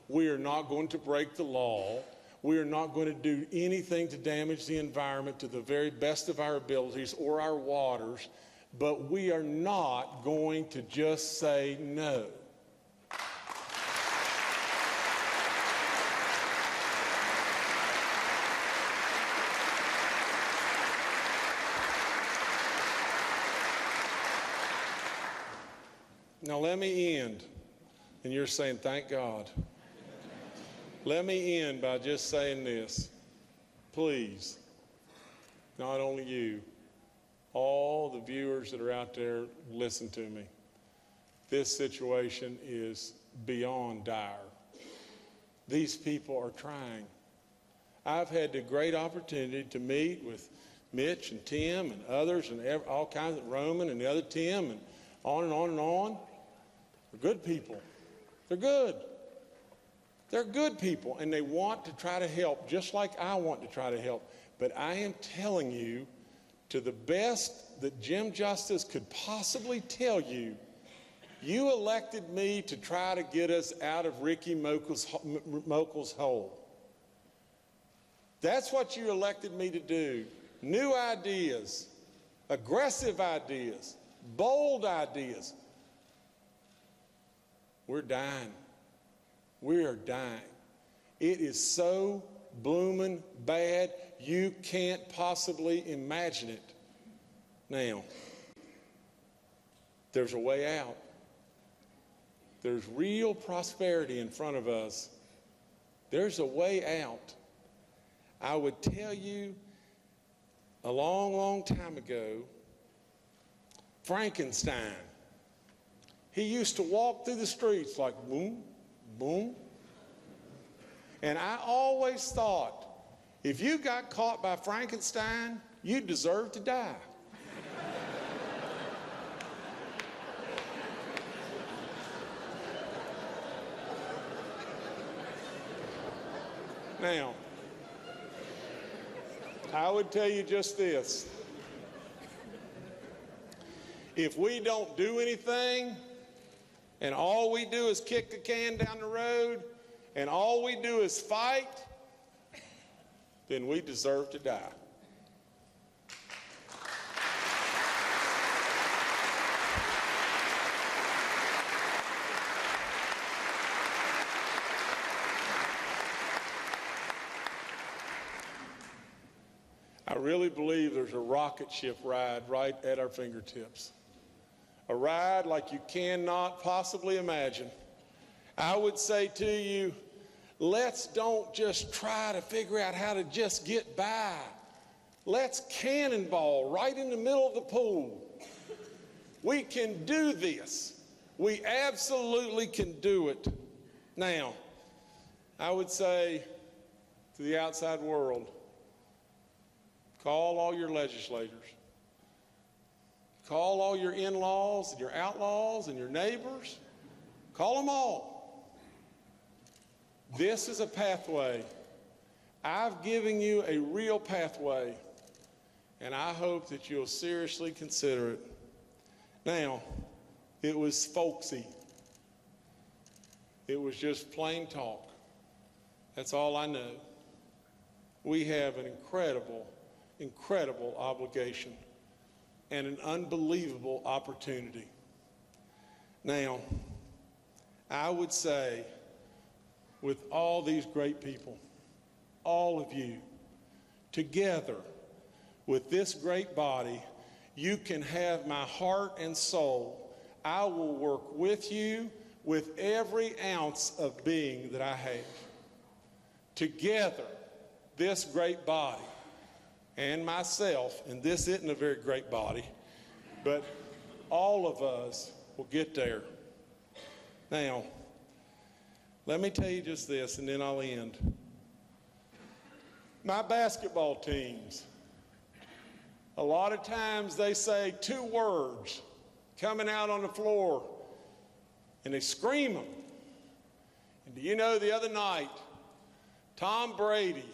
We are not going to break the law. We are not going to do anything to damage the environment to the very best of our abilities or our waters, but we are not going to just say no. Now let me end, and you're saying, thank God. Let me end by just saying this. Please, not only you, all the viewers that are out there, listen to me. This situation is beyond dire. These people are trying. I've had the great opportunity to meet with Mitch and Tim and others and all kinds of Roman and the other Tim and on and on and on. They're good people. They're good. They're good people, and they want to try to help, just like I want to try to help. But I am telling you, to the best that Jim Justice could possibly tell you, you elected me to try to get us out of Ricky Mokel's hole. That's what you elected me to do. New ideas, aggressive ideas, bold ideas. We're dying. We are dying. It is so blooming bad, you can't possibly imagine it. Now, there's a way out. There's real prosperity in front of us. There's a way out. I would tell you, a long, long time ago, Frankenstein, he used to walk through the streets like boom, boom. And I always thought, if you got caught by Frankenstein, you deserve to die. Now, I would tell you just this. If we don't do anything, and all we do is kick the can down the road, and all we do is fight, then we deserve to die. I really believe there's a rocket ship ride right at our fingertips. A ride like you cannot possibly imagine. I would say to you, let's don't just try to figure out how to just get by. Let's cannonball right in the middle of the pool. We can do this. We absolutely can do it. Now, I would say to the outside world, call all your legislators. Call all your in-laws and your outlaws and your neighbors. Call them all. This is a pathway. I've given you a real pathway, and I hope that you'll seriously consider it. Now, it was folksy. It was just plain talk. That's all I know. We have an incredible obligation and an unbelievable opportunity. Now, I would say, with all these great people, all of you, together with this great body, you can have my heart and soul. I will work with you with every ounce of being that I have. Together, this great body, and myself, and this isn't a very great body, but all of us will get there. Now, let me tell you just this, and then I'll end. My basketball teams, a lot of times they say 2 words coming out on the floor, and they scream them. And do you know, the other night, Tom Brady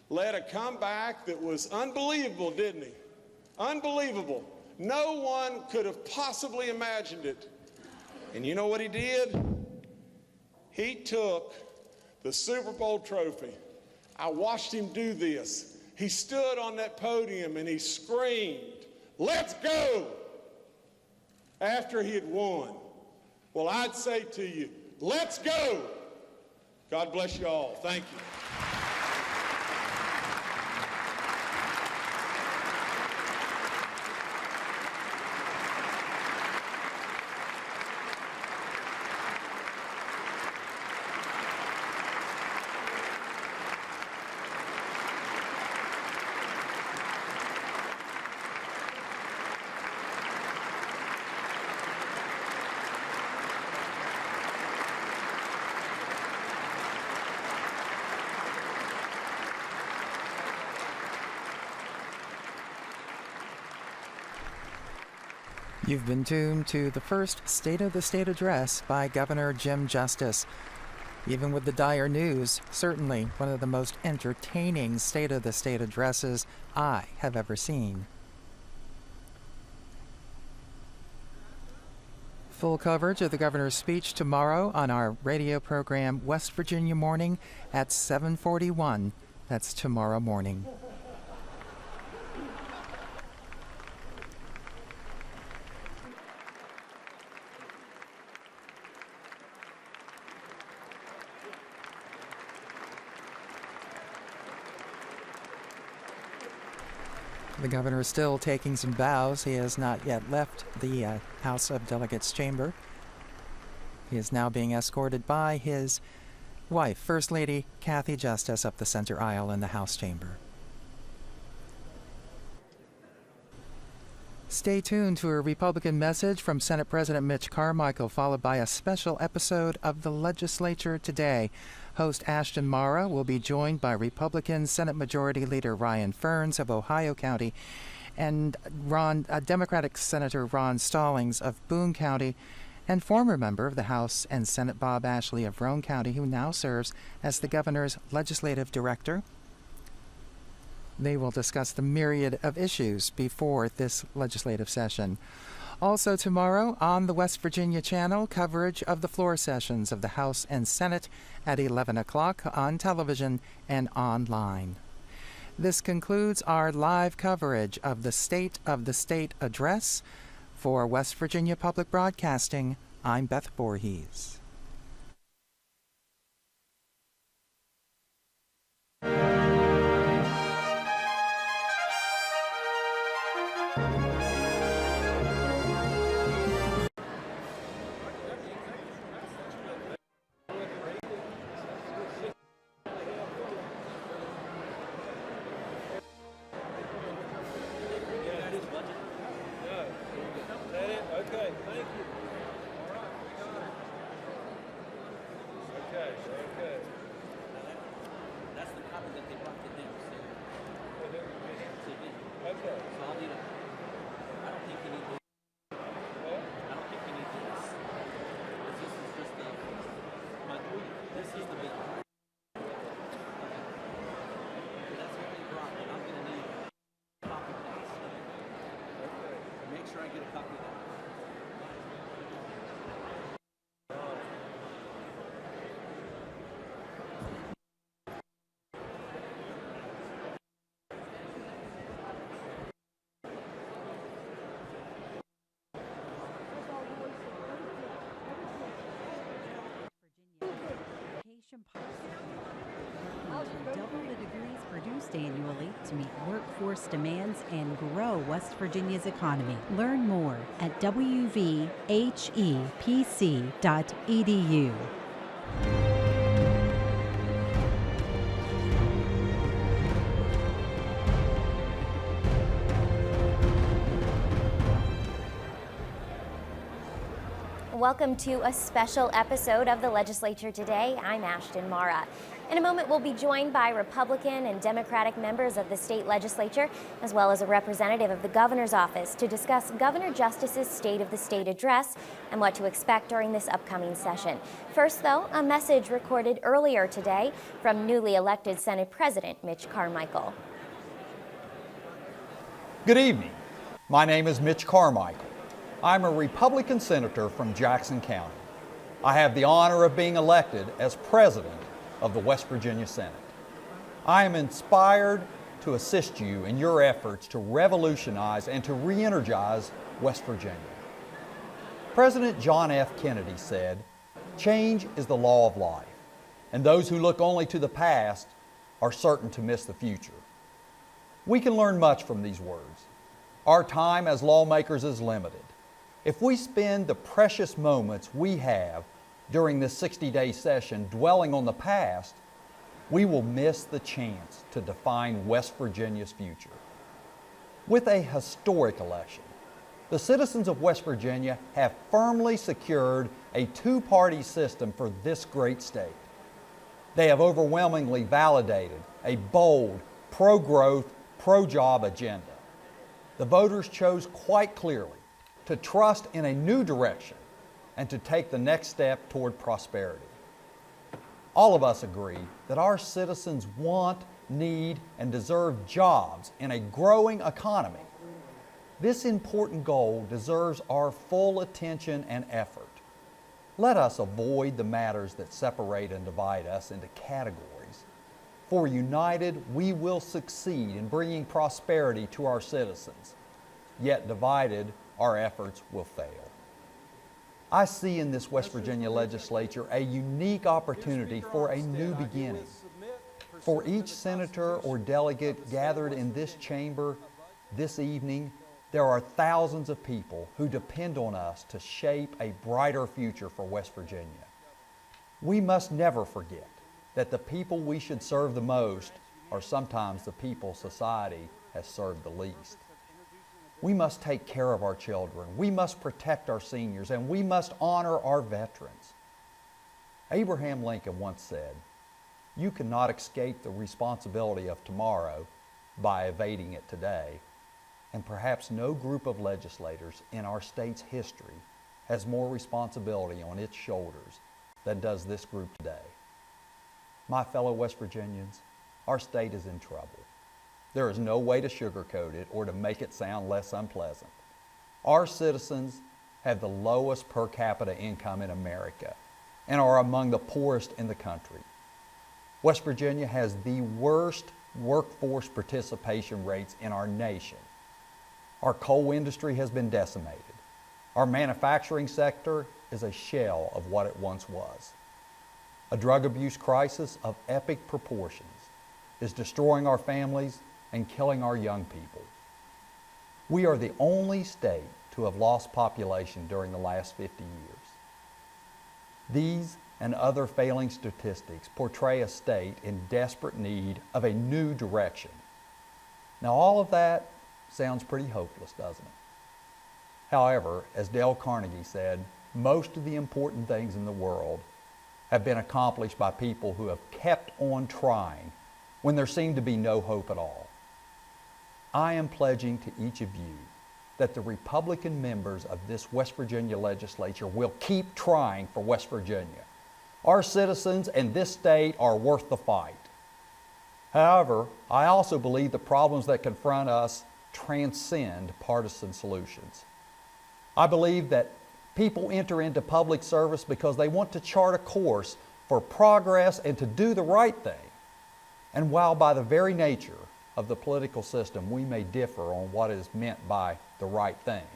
led a comeback that was unbelievable, didn't he? Unbelievable. No one could have possibly imagined it. And you know what he did? He took the Super Bowl trophy. I watched him do this. He stood on that podium and he screamed, "Let's go!" after he had won. Well, I'd say to you, let's go! God bless you all. Thank you. You've been tuned to the first State of the State address by Governor Jim Justice. Even with the dire news, certainly one of the most entertaining State of the State addresses I have ever seen. Full coverage of the governor's speech tomorrow on our radio program West Virginia Morning at 7:41. That's tomorrow morning. The governor is still taking some bows. He has not yet left the House of Delegates chamber. He is now being escorted by his wife, First Lady Kathy Justice, up the center aisle in the House chamber. Stay tuned to a Republican message from Senate President Mitch Carmichael, followed by a special episode of the Legislature Today. Host Ashton Mara will be joined by Republican Senate Majority Leader Ryan Fearns of Ohio County and Democratic Senator Ron Stallings of Boone County, and former member of the House and Senate Bob Ashley of Roane County, who now serves as the governor's legislative director. They will discuss the myriad of issues before this legislative session. Also tomorrow on the West Virginia Channel, coverage of the floor sessions of the House and Senate at 11 o'clock on television and online. This concludes our live coverage of the State of the State address. For West Virginia Public Broadcasting, I'm Beth Voorhees. Double the degrees produced annually to meet workforce demands and grow West Virginia's economy. Learn more at wvhepc.edu. Welcome to a special episode of the Legislature Today. I'm Ashton Mara. In a moment, we'll be joined by Republican and Democratic members of the state legislature, as well as a representative of the governor's office to discuss Governor Justice's State of the State address and what to expect during this upcoming session. First, though, a message recorded earlier today from newly elected Senate President Mitch Carmichael. Good evening. My name is Mitch Carmichael. I'm a Republican senator from Jackson County. I have the honor of being elected as president of the West Virginia Senate. I am inspired to assist you in your efforts to revolutionize and to re-energize West Virginia. President John F. Kennedy said, "Change is the law of life, and those who look only to the past are certain to miss the future." We can learn much from these words. Our time as lawmakers is limited. If we spend the precious moments we have during this 60-day session dwelling on the past, we will miss the chance to define West Virginia's future. With a historic election, the citizens of West Virginia have firmly secured a two-party system for this great state. They have overwhelmingly validated a bold, pro-growth, pro-job agenda. The voters chose quite clearly to trust in a new direction and to take the next step toward prosperity. All of us agree that our citizens want, need, and deserve jobs in a growing economy. This important goal deserves our full attention and effort. Let us avoid the matters that separate and divide us into categories. For united, we will succeed in bringing prosperity to our citizens. Yet divided, our efforts will fail. I see in this West Virginia legislature a unique opportunity for a new beginning. For each senator or delegate gathered in this chamber this evening, there are thousands of people who depend on us to shape a brighter future for West Virginia. We must never forget that the people we should serve the most are sometimes the people society has served the least. We must take care of our children, we must protect our seniors, and we must honor our veterans. Abraham Lincoln once said, "You cannot escape the responsibility of tomorrow by evading it today," and perhaps no group of legislators in our state's history has more responsibility on its shoulders than does this group today. My fellow West Virginians, our state is in trouble. There is no way to sugarcoat it or to make it sound less unpleasant. Our citizens have the lowest per capita income in America and are among the poorest in the country. West Virginia has the worst workforce participation rates in our nation. Our coal industry has been decimated. Our manufacturing sector is a shell of what it once was. A drug abuse crisis of epic proportions is destroying our families and killing our young people. We are the only state to have lost population during the last 50 years. These and other failing statistics portray a state in desperate need of a new direction. Now, all of that sounds pretty hopeless, doesn't it? However, as Dale Carnegie said, most of the important things in the world have been accomplished by people who have kept on trying when there seemed to be no hope at all. I am pledging to each of you that the Republican members of this West Virginia legislature will keep trying for West Virginia. Our citizens and this state are worth the fight. However, I also believe the problems that confront us transcend partisan solutions. I believe that people enter into public service because they want to chart a course for progress and to do the right thing. And while by the very nature of the political system we may differ on what is meant by the right thing,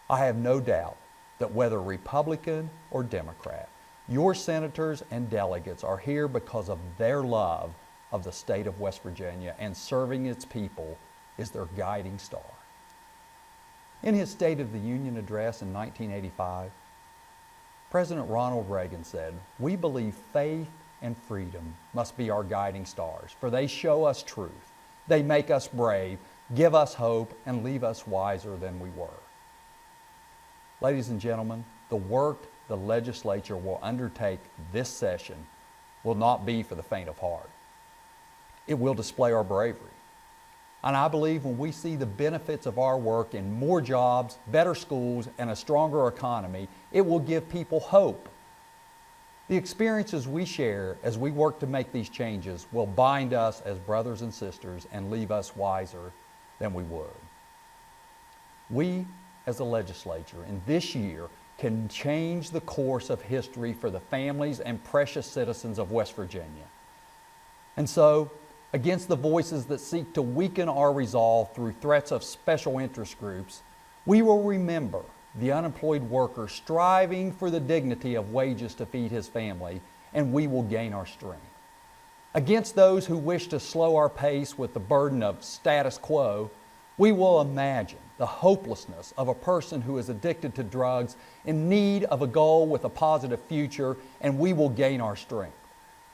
I have no doubt that whether Republican or Democrat, your senators and delegates are here because of their love of the state of West Virginia, and serving its people is their guiding star. In his State of the Union address in 1985, President Ronald Reagan said, "We believe faith and freedom must be our guiding stars, for they show us truth. They make us brave, give us hope, and leave us wiser than we were." Ladies and gentlemen, the work the legislature will undertake this session will not be for the faint of heart. It will display our bravery. And I believe when we see the benefits of our work in more jobs, better schools, and a stronger economy, it will give people hope. The experiences we share as we work to make these changes will bind us as brothers and sisters and leave us wiser than we would. We, as a legislature, in this year, can change the course of history for the families and precious citizens of West Virginia. And so, against the voices that seek to weaken our resolve through threats of special interest groups, we will remember the unemployed worker striving for the dignity of wages to feed his family, and we will gain our strength. Against those who wish to slow our pace with the burden of status quo, we will imagine the hopelessness of a person who is addicted to drugs in need of a goal with a positive future, and we will gain our strength.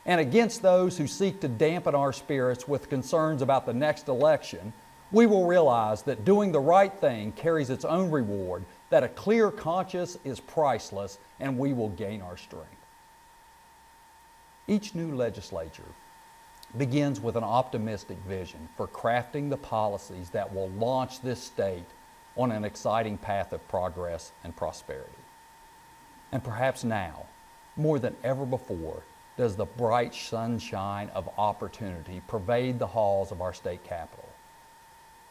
And against those who seek to dampen our spirits with concerns about the next election, we will realize that doing the right thing carries its own reward, that a clear conscience is priceless, and we will gain our strength. Each new legislature begins with an optimistic vision for crafting the policies that will launch this state on an exciting path of progress and prosperity. And perhaps now, more than ever before, does the bright sunshine of opportunity pervade the halls of our state capitol.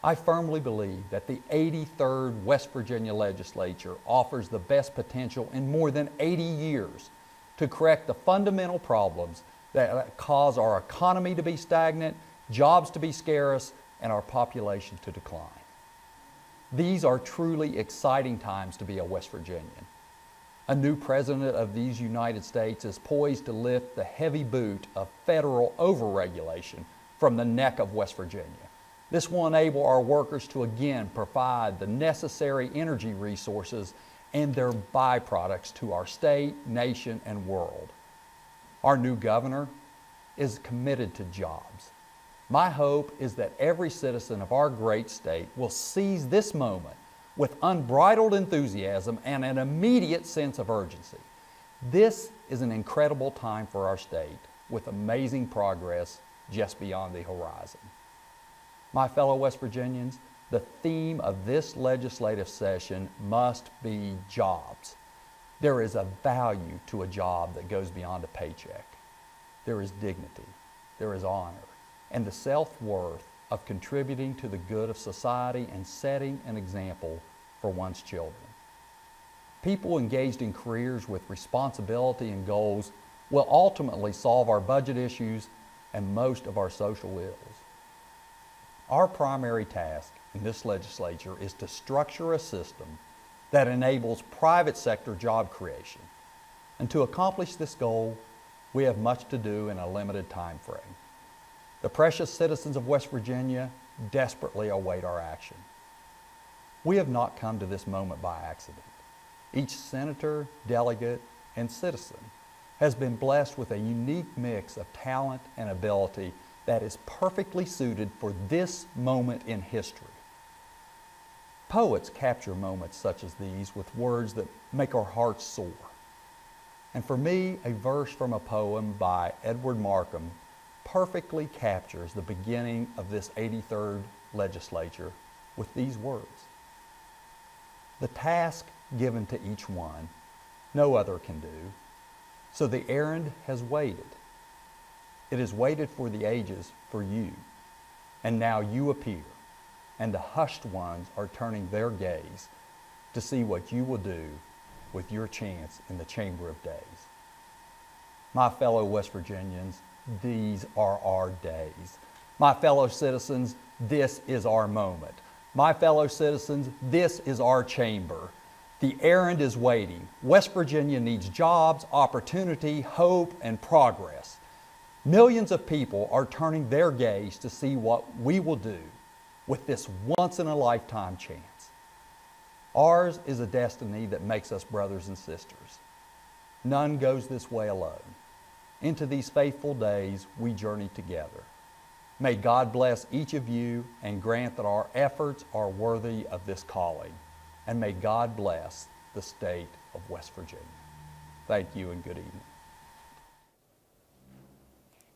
I firmly believe that the 83rd West Virginia Legislature offers the best potential in more than 80 years to correct the fundamental problems that cause our economy to be stagnant, jobs to be scarce, and our population to decline. These are truly exciting times to be a West Virginian. A new president of these United States is poised to lift the heavy boot of federal overregulation from the neck of West Virginia. This will enable our workers to again provide the necessary energy resources and their byproducts to our state, nation, and world. Our new governor is committed to jobs. My hope is that every citizen of our great state will seize this moment with unbridled enthusiasm and an immediate sense of urgency. This is an incredible time for our state, with amazing progress just beyond the horizon. My fellow West Virginians, the theme of this legislative session must be jobs. There is a value to a job that goes beyond a paycheck. There is dignity, there is honor, and the self-worth of contributing to the good of society and setting an example for one's children. People engaged in careers with responsibility and goals will ultimately solve our budget issues and most of our social ills. Our primary task in this legislature is to structure a system that enables private sector job creation. And to accomplish this goal, we have much to do in a limited time frame. The precious citizens of West Virginia desperately await our action. We have not come to this moment by accident. Each senator, delegate, and citizen has been blessed with a unique mix of talent and ability that is perfectly suited for this moment in history. Poets capture moments such as these with words that make our hearts soar. And for me, a verse from a poem by Edward Markham perfectly captures the beginning of this 83rd legislature with these words. The task given to each one, no other can do, so the errand has waited. It has waited for the ages for you, and now you appear, and the hushed ones are turning their gaze to see what you will do with your chance in the chamber of days. My fellow West Virginians, these are our days. My fellow citizens, this is our moment. My fellow citizens, this is our chamber. The errand is waiting. West Virginia needs jobs, opportunity, hope, and progress. Millions of people are turning their gaze to see what we will do with this once-in-a-lifetime chance. Ours is a destiny that makes us brothers and sisters. None goes this way alone. Into these faithful days, we journey together. May God bless each of you and grant that our efforts are worthy of this calling. And may God bless the state of West Virginia. Thank you and good evening.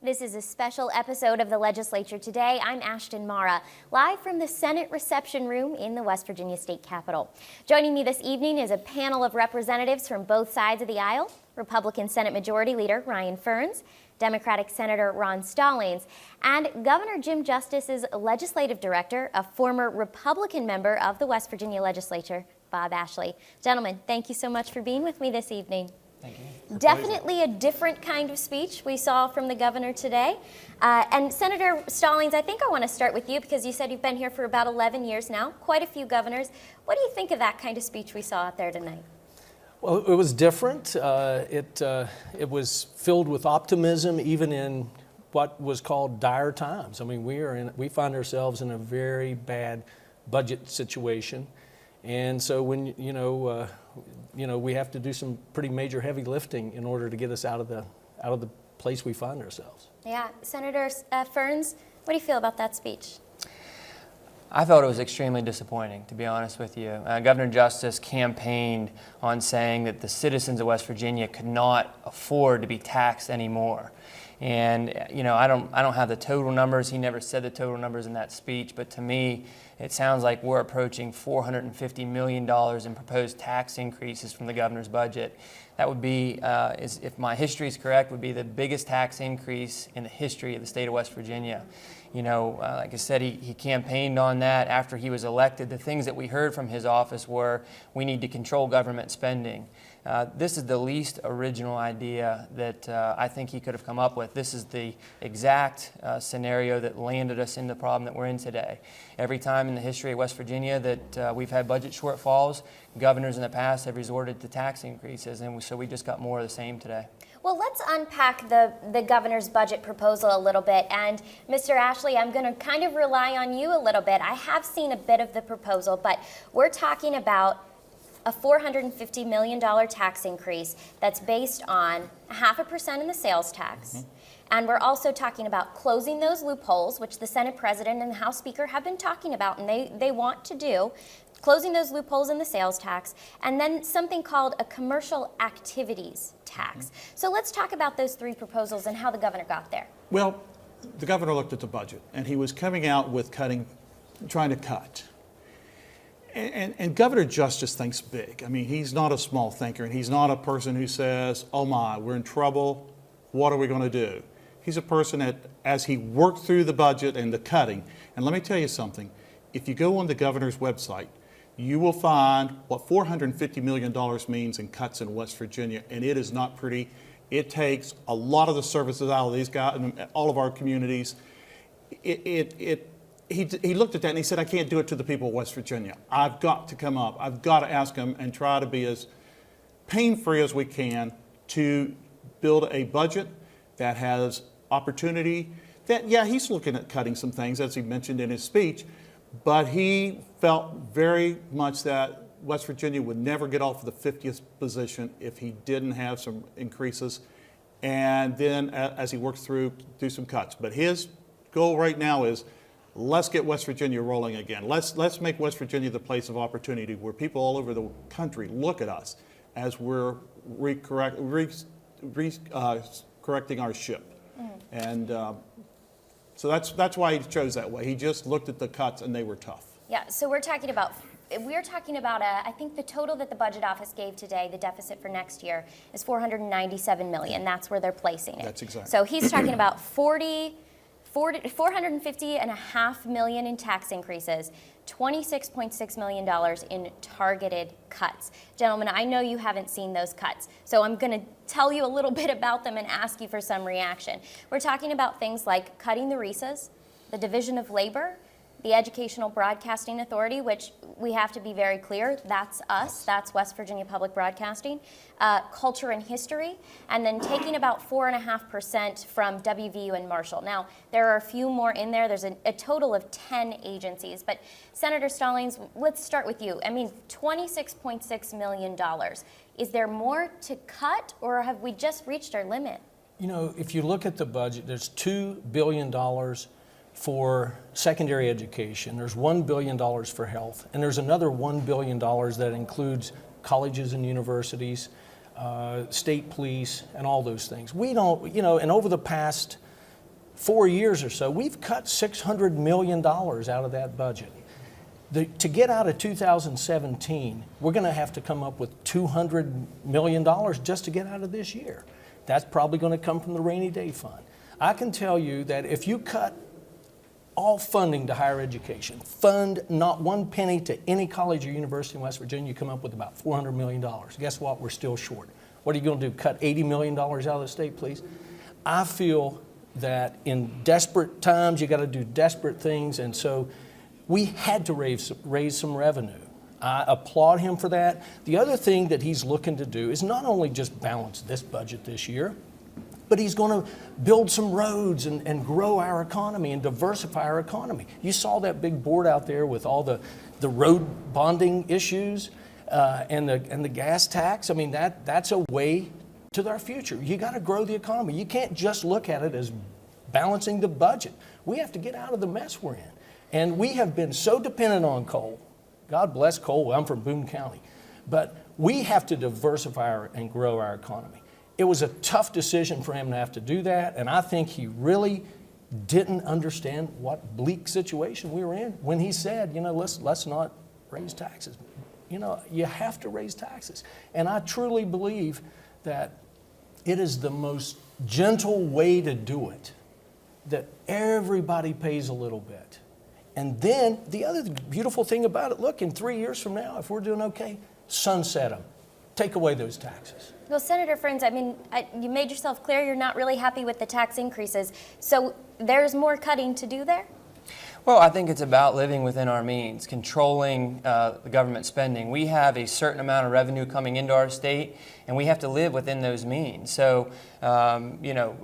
This is a special episode of the Legislature Today. I'm Ashton Mara, live from the Senate reception room in the West Virginia State Capitol. Joining me this evening is a panel of representatives from both sides of the aisle: Republican Senate Majority Leader Ryan Fearns, Democratic Senator Ron Stallings, and Governor Jim Justice's Legislative Director, a former Republican member of the West Virginia Legislature, Bob Ashley. Gentlemen, thank you so much for being with me this evening. Thank you. Definitely a different kind of speech we saw from the governor today. And Senator Stallings, I think I want to start with you because you said you've been here for about 11 years now, quite a few governors. What do you think of that kind of speech we saw out there tonight? Well, it was different. It was filled with optimism, even in what was called dire times. I mean, we find ourselves in a very bad budget situation, and so when we have to do some pretty major heavy lifting in order to get us out of the place we find ourselves. Yeah, Senator Fearns, what do you feel about that speech? I felt it was extremely disappointing, to be honest with you. Governor Justice campaigned on saying that the citizens of West Virginia could not afford to be taxed anymore. And I don't have the total numbers. He never said the total numbers in that speech, but to me, it sounds like we're approaching $450 million in proposed tax increases from the governor's budget. That would be, if my history is correct, would be the biggest tax increase in the history of the state of West Virginia. Like I said, he campaigned on that after he was elected. The things that we heard from his office were, we need to control government spending. This is the least original idea that I think he could have come up with. This is the exact scenario that landed us in the problem that we're in today. Every time in the history of West Virginia that we've had budget shortfalls, governors in the past have resorted to tax increases, and so we just got more of the same today. Well, let's unpack the governor's budget proposal a little bit. And Mr. Ashley, I'm going to kind of rely on you a little bit. I have seen a bit of the proposal, but we're talking about a $450 million tax increase that's based on 0.5% in the sales tax. Mm-hmm. And we're also talking about closing those loopholes, which the Senate President and the House Speaker have been talking about, and they want to do. Closing those loopholes in the sales tax, and then something called a commercial activities tax. Mm-hmm. So let's talk about those three proposals and how the governor got there. Well, the governor looked at the budget, and he was coming out with trying to cut. And Governor Justice thinks big. I mean, he's not a small thinker, and he's not a person who says, oh my, we're in trouble, what are we going to do? He's a person that, as he worked through the budget and the cutting, and let me tell you something, if you go on the governor's website, you will find what $450 million means in cuts in West Virginia, and it is not pretty. It takes a lot of the services out of these guys, all of our communities. He looked at that and he said, I can't do it to the people of West Virginia. I've got to come up. I've got to ask them and try to be as pain-free as we can to build a budget that has opportunity. That, yeah, he's looking at cutting some things, as he mentioned in his speech, but he felt very much that West Virginia would never get off the 50th position if he didn't have some increases, and then as he works through, do some cuts. But his goal right now is, let's get West Virginia rolling again. Let's make West Virginia the place of opportunity where people all over the country look at us as we're correcting our ship. And so that's why he chose that way. He just looked at the cuts and they were tough. Yeah, so we're talking about, I think the total that the budget office gave today, the deficit for next year, is $497 million. That's where they're placing it. That's exactly. So he's talking about $450.5 million in tax increases, $26.6 million in targeted cuts. Gentlemen, I know you haven't seen those cuts, so I'm going to tell you a little bit about them and ask you for some reaction. We're talking about things like cutting the RESAs, the Division of Labor, the Educational Broadcasting Authority, which we have to be very clear, that's us, that's West Virginia Public Broadcasting, culture and history, and then taking about 4.5% from WVU and Marshall. Now, there are a few more in there. There's a total of 10 agencies, but Senator Stallings, let's start with you. I mean, $26.6 million. Is there more to cut, or have we just reached our limit? You know, if you look at the budget, there's $2 billion for secondary education, there's $1 billion for health, and there's another $1 billion that includes colleges and universities, state police, and all those things. We don't, you know, and over the past 4 years or so, we've cut $600 million out of that budget. To get out of 2017, we're going to have to come up with $200 million just to get out of this year. That's probably going to come from the rainy day fund. I can tell you that if you cut all funding to higher education, fund not one penny to any college or university in West Virginia, you come up with about $400 million. Guess what? We're still short. What are you going to do? Cut $80 million out of the state, please? I feel that in desperate times, you got to do desperate things, and so we had to raise some revenue. I applaud him for that. The other thing that he's looking to do is not only just balance this budget this year, but he's going to build some roads and grow our economy and diversify our economy. You saw that big board out there with all the road bonding issues and the gas tax. I mean, that's a way to our future. You got to grow the economy. You can't just look at it as balancing the budget. We have to get out of the mess we're in. And we have been so dependent on coal. God bless coal. I'm from Boone County. But we have to diversify and grow our economy. It was a tough decision for him to have to do that, and I think he really didn't understand what bleak situation we were in when he said, you know, let's not raise taxes. You know, you have to raise taxes. And I truly believe that it is the most gentle way to do it, that everybody pays a little bit. And then the other beautiful thing about it, look, in 3 years from now, if we're doing okay, sunset them. Take away those taxes. Well, Senator Friends, I mean, you made yourself clear you're not really happy with the tax increases. So there's more cutting to do there? Well, I think it's about living within our means, controlling the government spending. We have a certain amount of revenue coming into our state, and we have to live within those means. So, you know,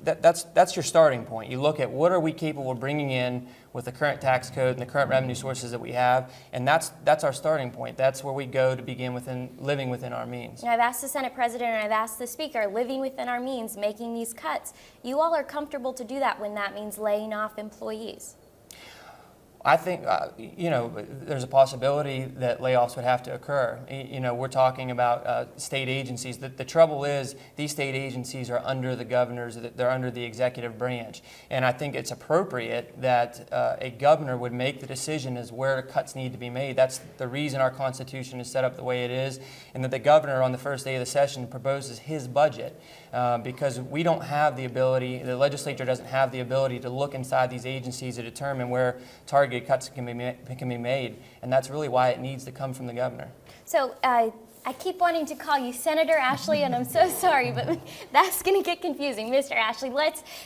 that's your starting point. You look at what are we capable of bringing in with the current tax code and the current revenue sources that we have, and that's our starting point. That's where we go to begin living within our means. You know, I've asked the Senate President and I've asked the Speaker, living within our means, making these cuts. You all are comfortable to do that when that means laying off employees? I think, you know, there's a possibility that layoffs would have to occur. You know, we're talking about state agencies. The trouble is these state agencies are under the governors, they're under the executive branch. And I think it's appropriate that a governor would make the decision as where cuts need to be made. That's the reason our Constitution is set up the way it is, and that the governor on the first day of the session proposes his budget. Because we don't have the ability, the legislature doesn't have the ability to look inside these agencies to determine where targeted cuts can be made, and that's really why it needs to come from the governor. So I keep wanting to call you Senator Ashley, and I'm so sorry, but that's going to get confusing. Mr. Ashley,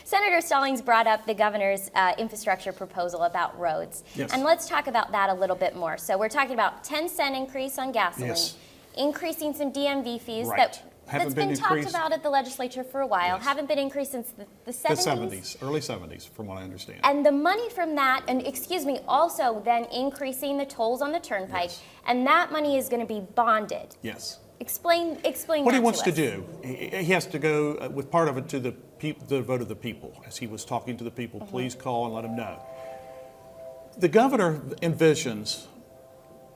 Senator Stallings brought up the governor's infrastructure proposal about roads. Yes. And let's talk about that a little bit more. So we're talking about 10-cent increase on gasoline, Yes. increasing some DMV fees Right. that's been talked about at the legislature for a while, Yes. haven't been increased since the 70s? The 70s, early 70s, from what I understand. And the money from that, and also then increasing the tolls on the turnpike, Yes. and that money is going to be bonded. Yes. Explain What that he wants to us. do, he has to go with part of it to the vote of the people. As he was talking to the people, please call and let them know. The governor envisions,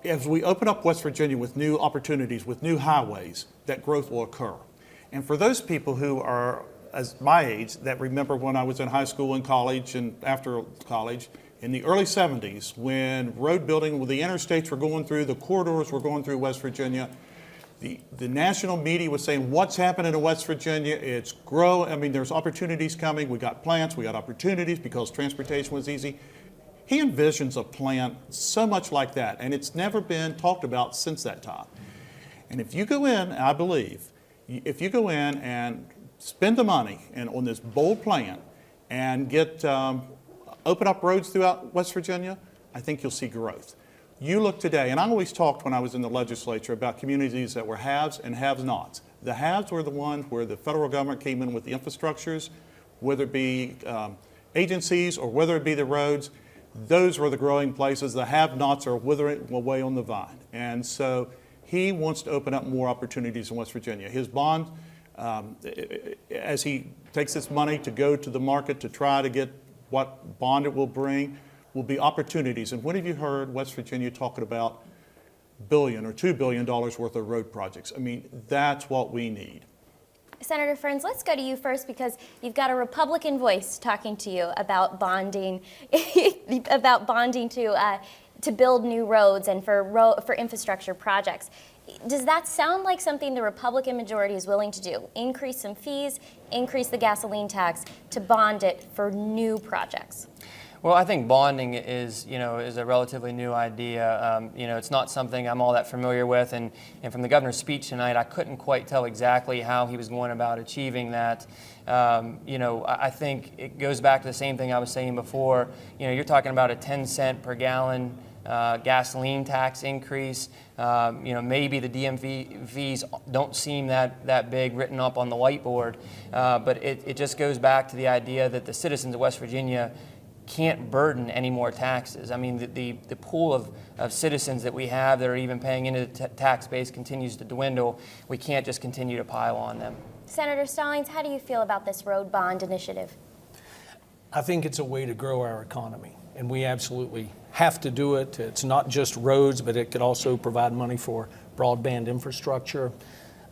as we open up West Virginia with new opportunities, with new highways, that growth will occur. And for those people who are, as my age, that remember when I was in high school and college and after college, in the early 70s, when road building, when the interstates were going through, the corridors were going through West Virginia, the national media was saying, what's happening in West Virginia? It's growing. I mean, there's opportunities coming. We got plants, we got opportunities because transportation was easy. He envisions a plan so much like that, and it's never been talked about since that time. And if you go in, I believe, if you go in and spend the money on this bold plan and get open up roads throughout West Virginia, I think you'll see growth. You look today, and I always talked when I was in the legislature about communities that were haves and have-nots. The haves were the ones where the federal government came in with the infrastructures, whether it be agencies or whether it be the roads. Those were the growing places. The have-nots are withering away on the vine. And so he wants to open up more opportunities in West Virginia. His bond, as he takes this money to go to the market to try to get what bond it will bring, will be opportunities. And when have you heard West Virginia talking about billion or $2 billion worth of road projects. I mean, that's what we need. Senator Ferns, let's go to you first because you've got a Republican voice talking to you about bonding, to build new roads and for infrastructure projects. Does that sound like something the Republican majority is willing to do? Increase some fees, increase the gasoline tax to bond it for new projects? Well, I think bonding is a relatively new idea. It's not something I'm all that familiar with, and from the governor's speech tonight, I couldn't quite tell exactly how he was going about achieving that. I think it goes back to the same thing I was saying before. You're talking about a 10-cent per gallon gasoline tax increase. Maybe the DMVs don't seem that big written up on the whiteboard, but it just goes back to the idea that the citizens of West Virginia can't burden any more taxes. I mean, the pool of citizens that we have that are even paying into the tax base continues to dwindle. We can't just continue to pile on them. Senator Stallings, how do you feel about this road bond initiative? I think it's a way to grow our economy, and we absolutely have to do it. It's not just roads, but it could also provide money for broadband infrastructure.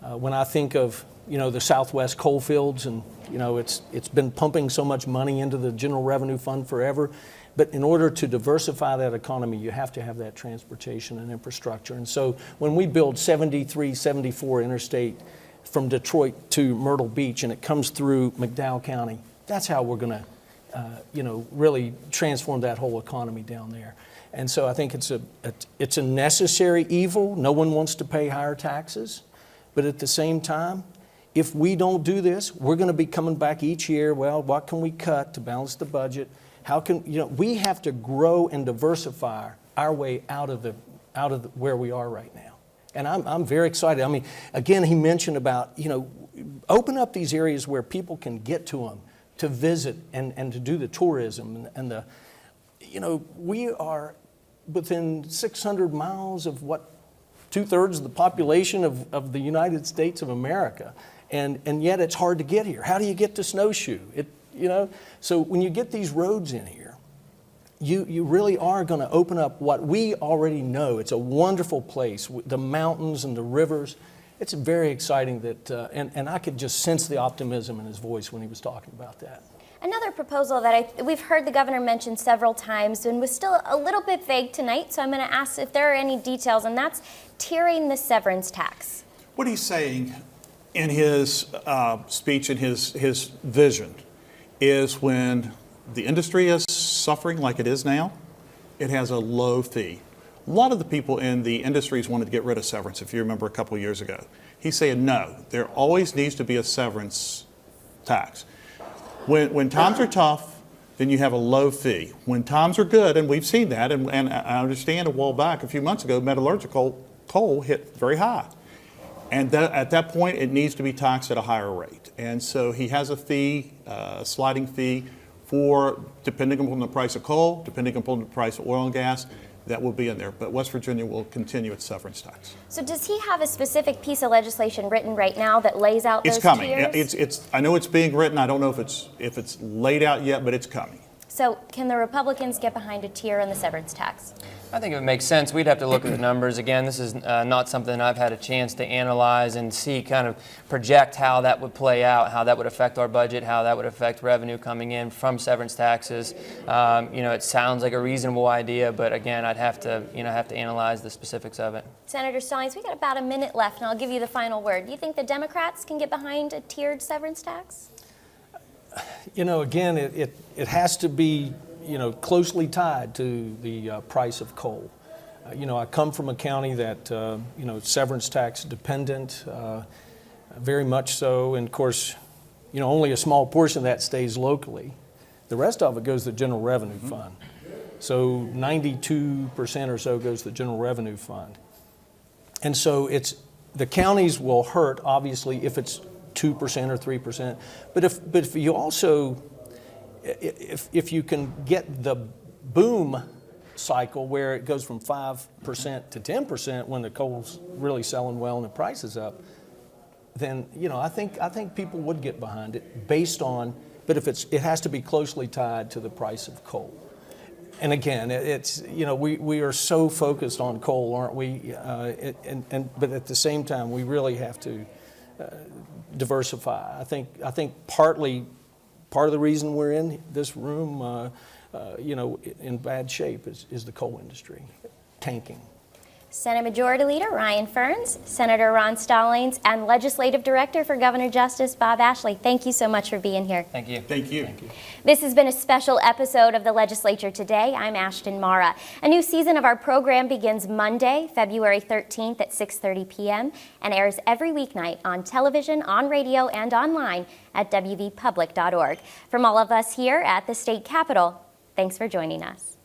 When I think of the Southwest coal fields, and it's been pumping so much money into the general revenue fund forever, but in order to diversify that economy, you have to have that transportation and infrastructure. And so when we build 73, 74 interstate from Detroit to Myrtle Beach, and it comes through McDowell County, that's how we're going to really transform that whole economy down there. And so I think it's a necessary evil. No one wants to pay higher taxes, but at the same time, if we don't do this, we're going to be coming back each year. Well, what can we cut to balance the budget? How can we have to grow and diversify our way out of where we are right now. And I'm very excited. I mean, again, he mentioned about open up these areas where people can get to them to visit and to do the tourism and the we are within 600 miles of what 2/3 of the population of the United States of America. And yet it's hard to get here. How do you get to Snowshoe? So when you get these roads in here, you really are going to open up what we already know. It's a wonderful place, the mountains and the rivers. It's very exciting that, and I could just sense the optimism in his voice when he was talking about that. Another proposal that we've heard the governor mention several times and was still a little bit vague tonight, so I'm going to ask if there are any details, and that's tiering the severance tax. What he's saying in his speech and his vision is when the industry is suffering like it is now, it has a low fee. A lot of the people in the industries wanted to get rid of severance, if you remember a couple of years ago. He's saying no, there always needs to be a severance tax. When times are tough, then you have a low fee. When times are good, and we've seen that, and I understand a while back, a few months ago, metallurgical coal hit very high. And at that point, it needs to be taxed at a higher rate. And so he has a fee, a sliding fee, for depending upon the price of coal, depending upon the price of oil and gas, that will be in there. But West Virginia will continue its severance tax. So does he have a specific piece of legislation written right now that lays out those tiers? It's coming. I know it's being written. I don't know if it's laid out yet, but it's coming. So can the Republicans get behind a tier on the severance tax? I think it would make sense. We'd have to look at the numbers. Again, this is not something I've had a chance to analyze and see, kind of project how that would play out, how that would affect our budget, how that would affect revenue coming in from severance taxes. It sounds like a reasonable idea, but again, I'd have to analyze the specifics of it. Senator Stallings, we got about a minute left, and I'll give you the final word. Do you think the Democrats can get behind a tiered severance tax? Again, it has to be closely tied to the price of coal. I come from a county that, severance tax dependent, very much so. And of course, only a small portion of that stays locally. The rest of it goes to the general revenue fund. So 92% or so goes to the general revenue fund. And so the counties will hurt, obviously, if it's 2% or 3%. But if you also, if you can get the boom cycle where it goes from 5% to 10% when the coal's really selling well and the price is up, then I think people would get behind it based on. But if it has to be closely tied to the price of coal. And again, it's, you know, we are so focused on coal, aren't we? But at the same time, we really have to diversify. I think part of the reason we're in this room, you know, in bad shape is the coal industry tanking. Senate Majority Leader Ryan Fearns, Senator Ron Stallings, and Legislative Director for Governor Justice Bob Ashley. Thank you so much for being here. Thank you. Thank you. Thank you. This has been a special episode of the Legislature Today. I'm Ashton Mara. A new season of our program begins Monday, February 13th at 6:30 p.m. and airs every weeknight on television, on radio, and online at wvpublic.org. From all of us here at the State Capitol, thanks for joining us.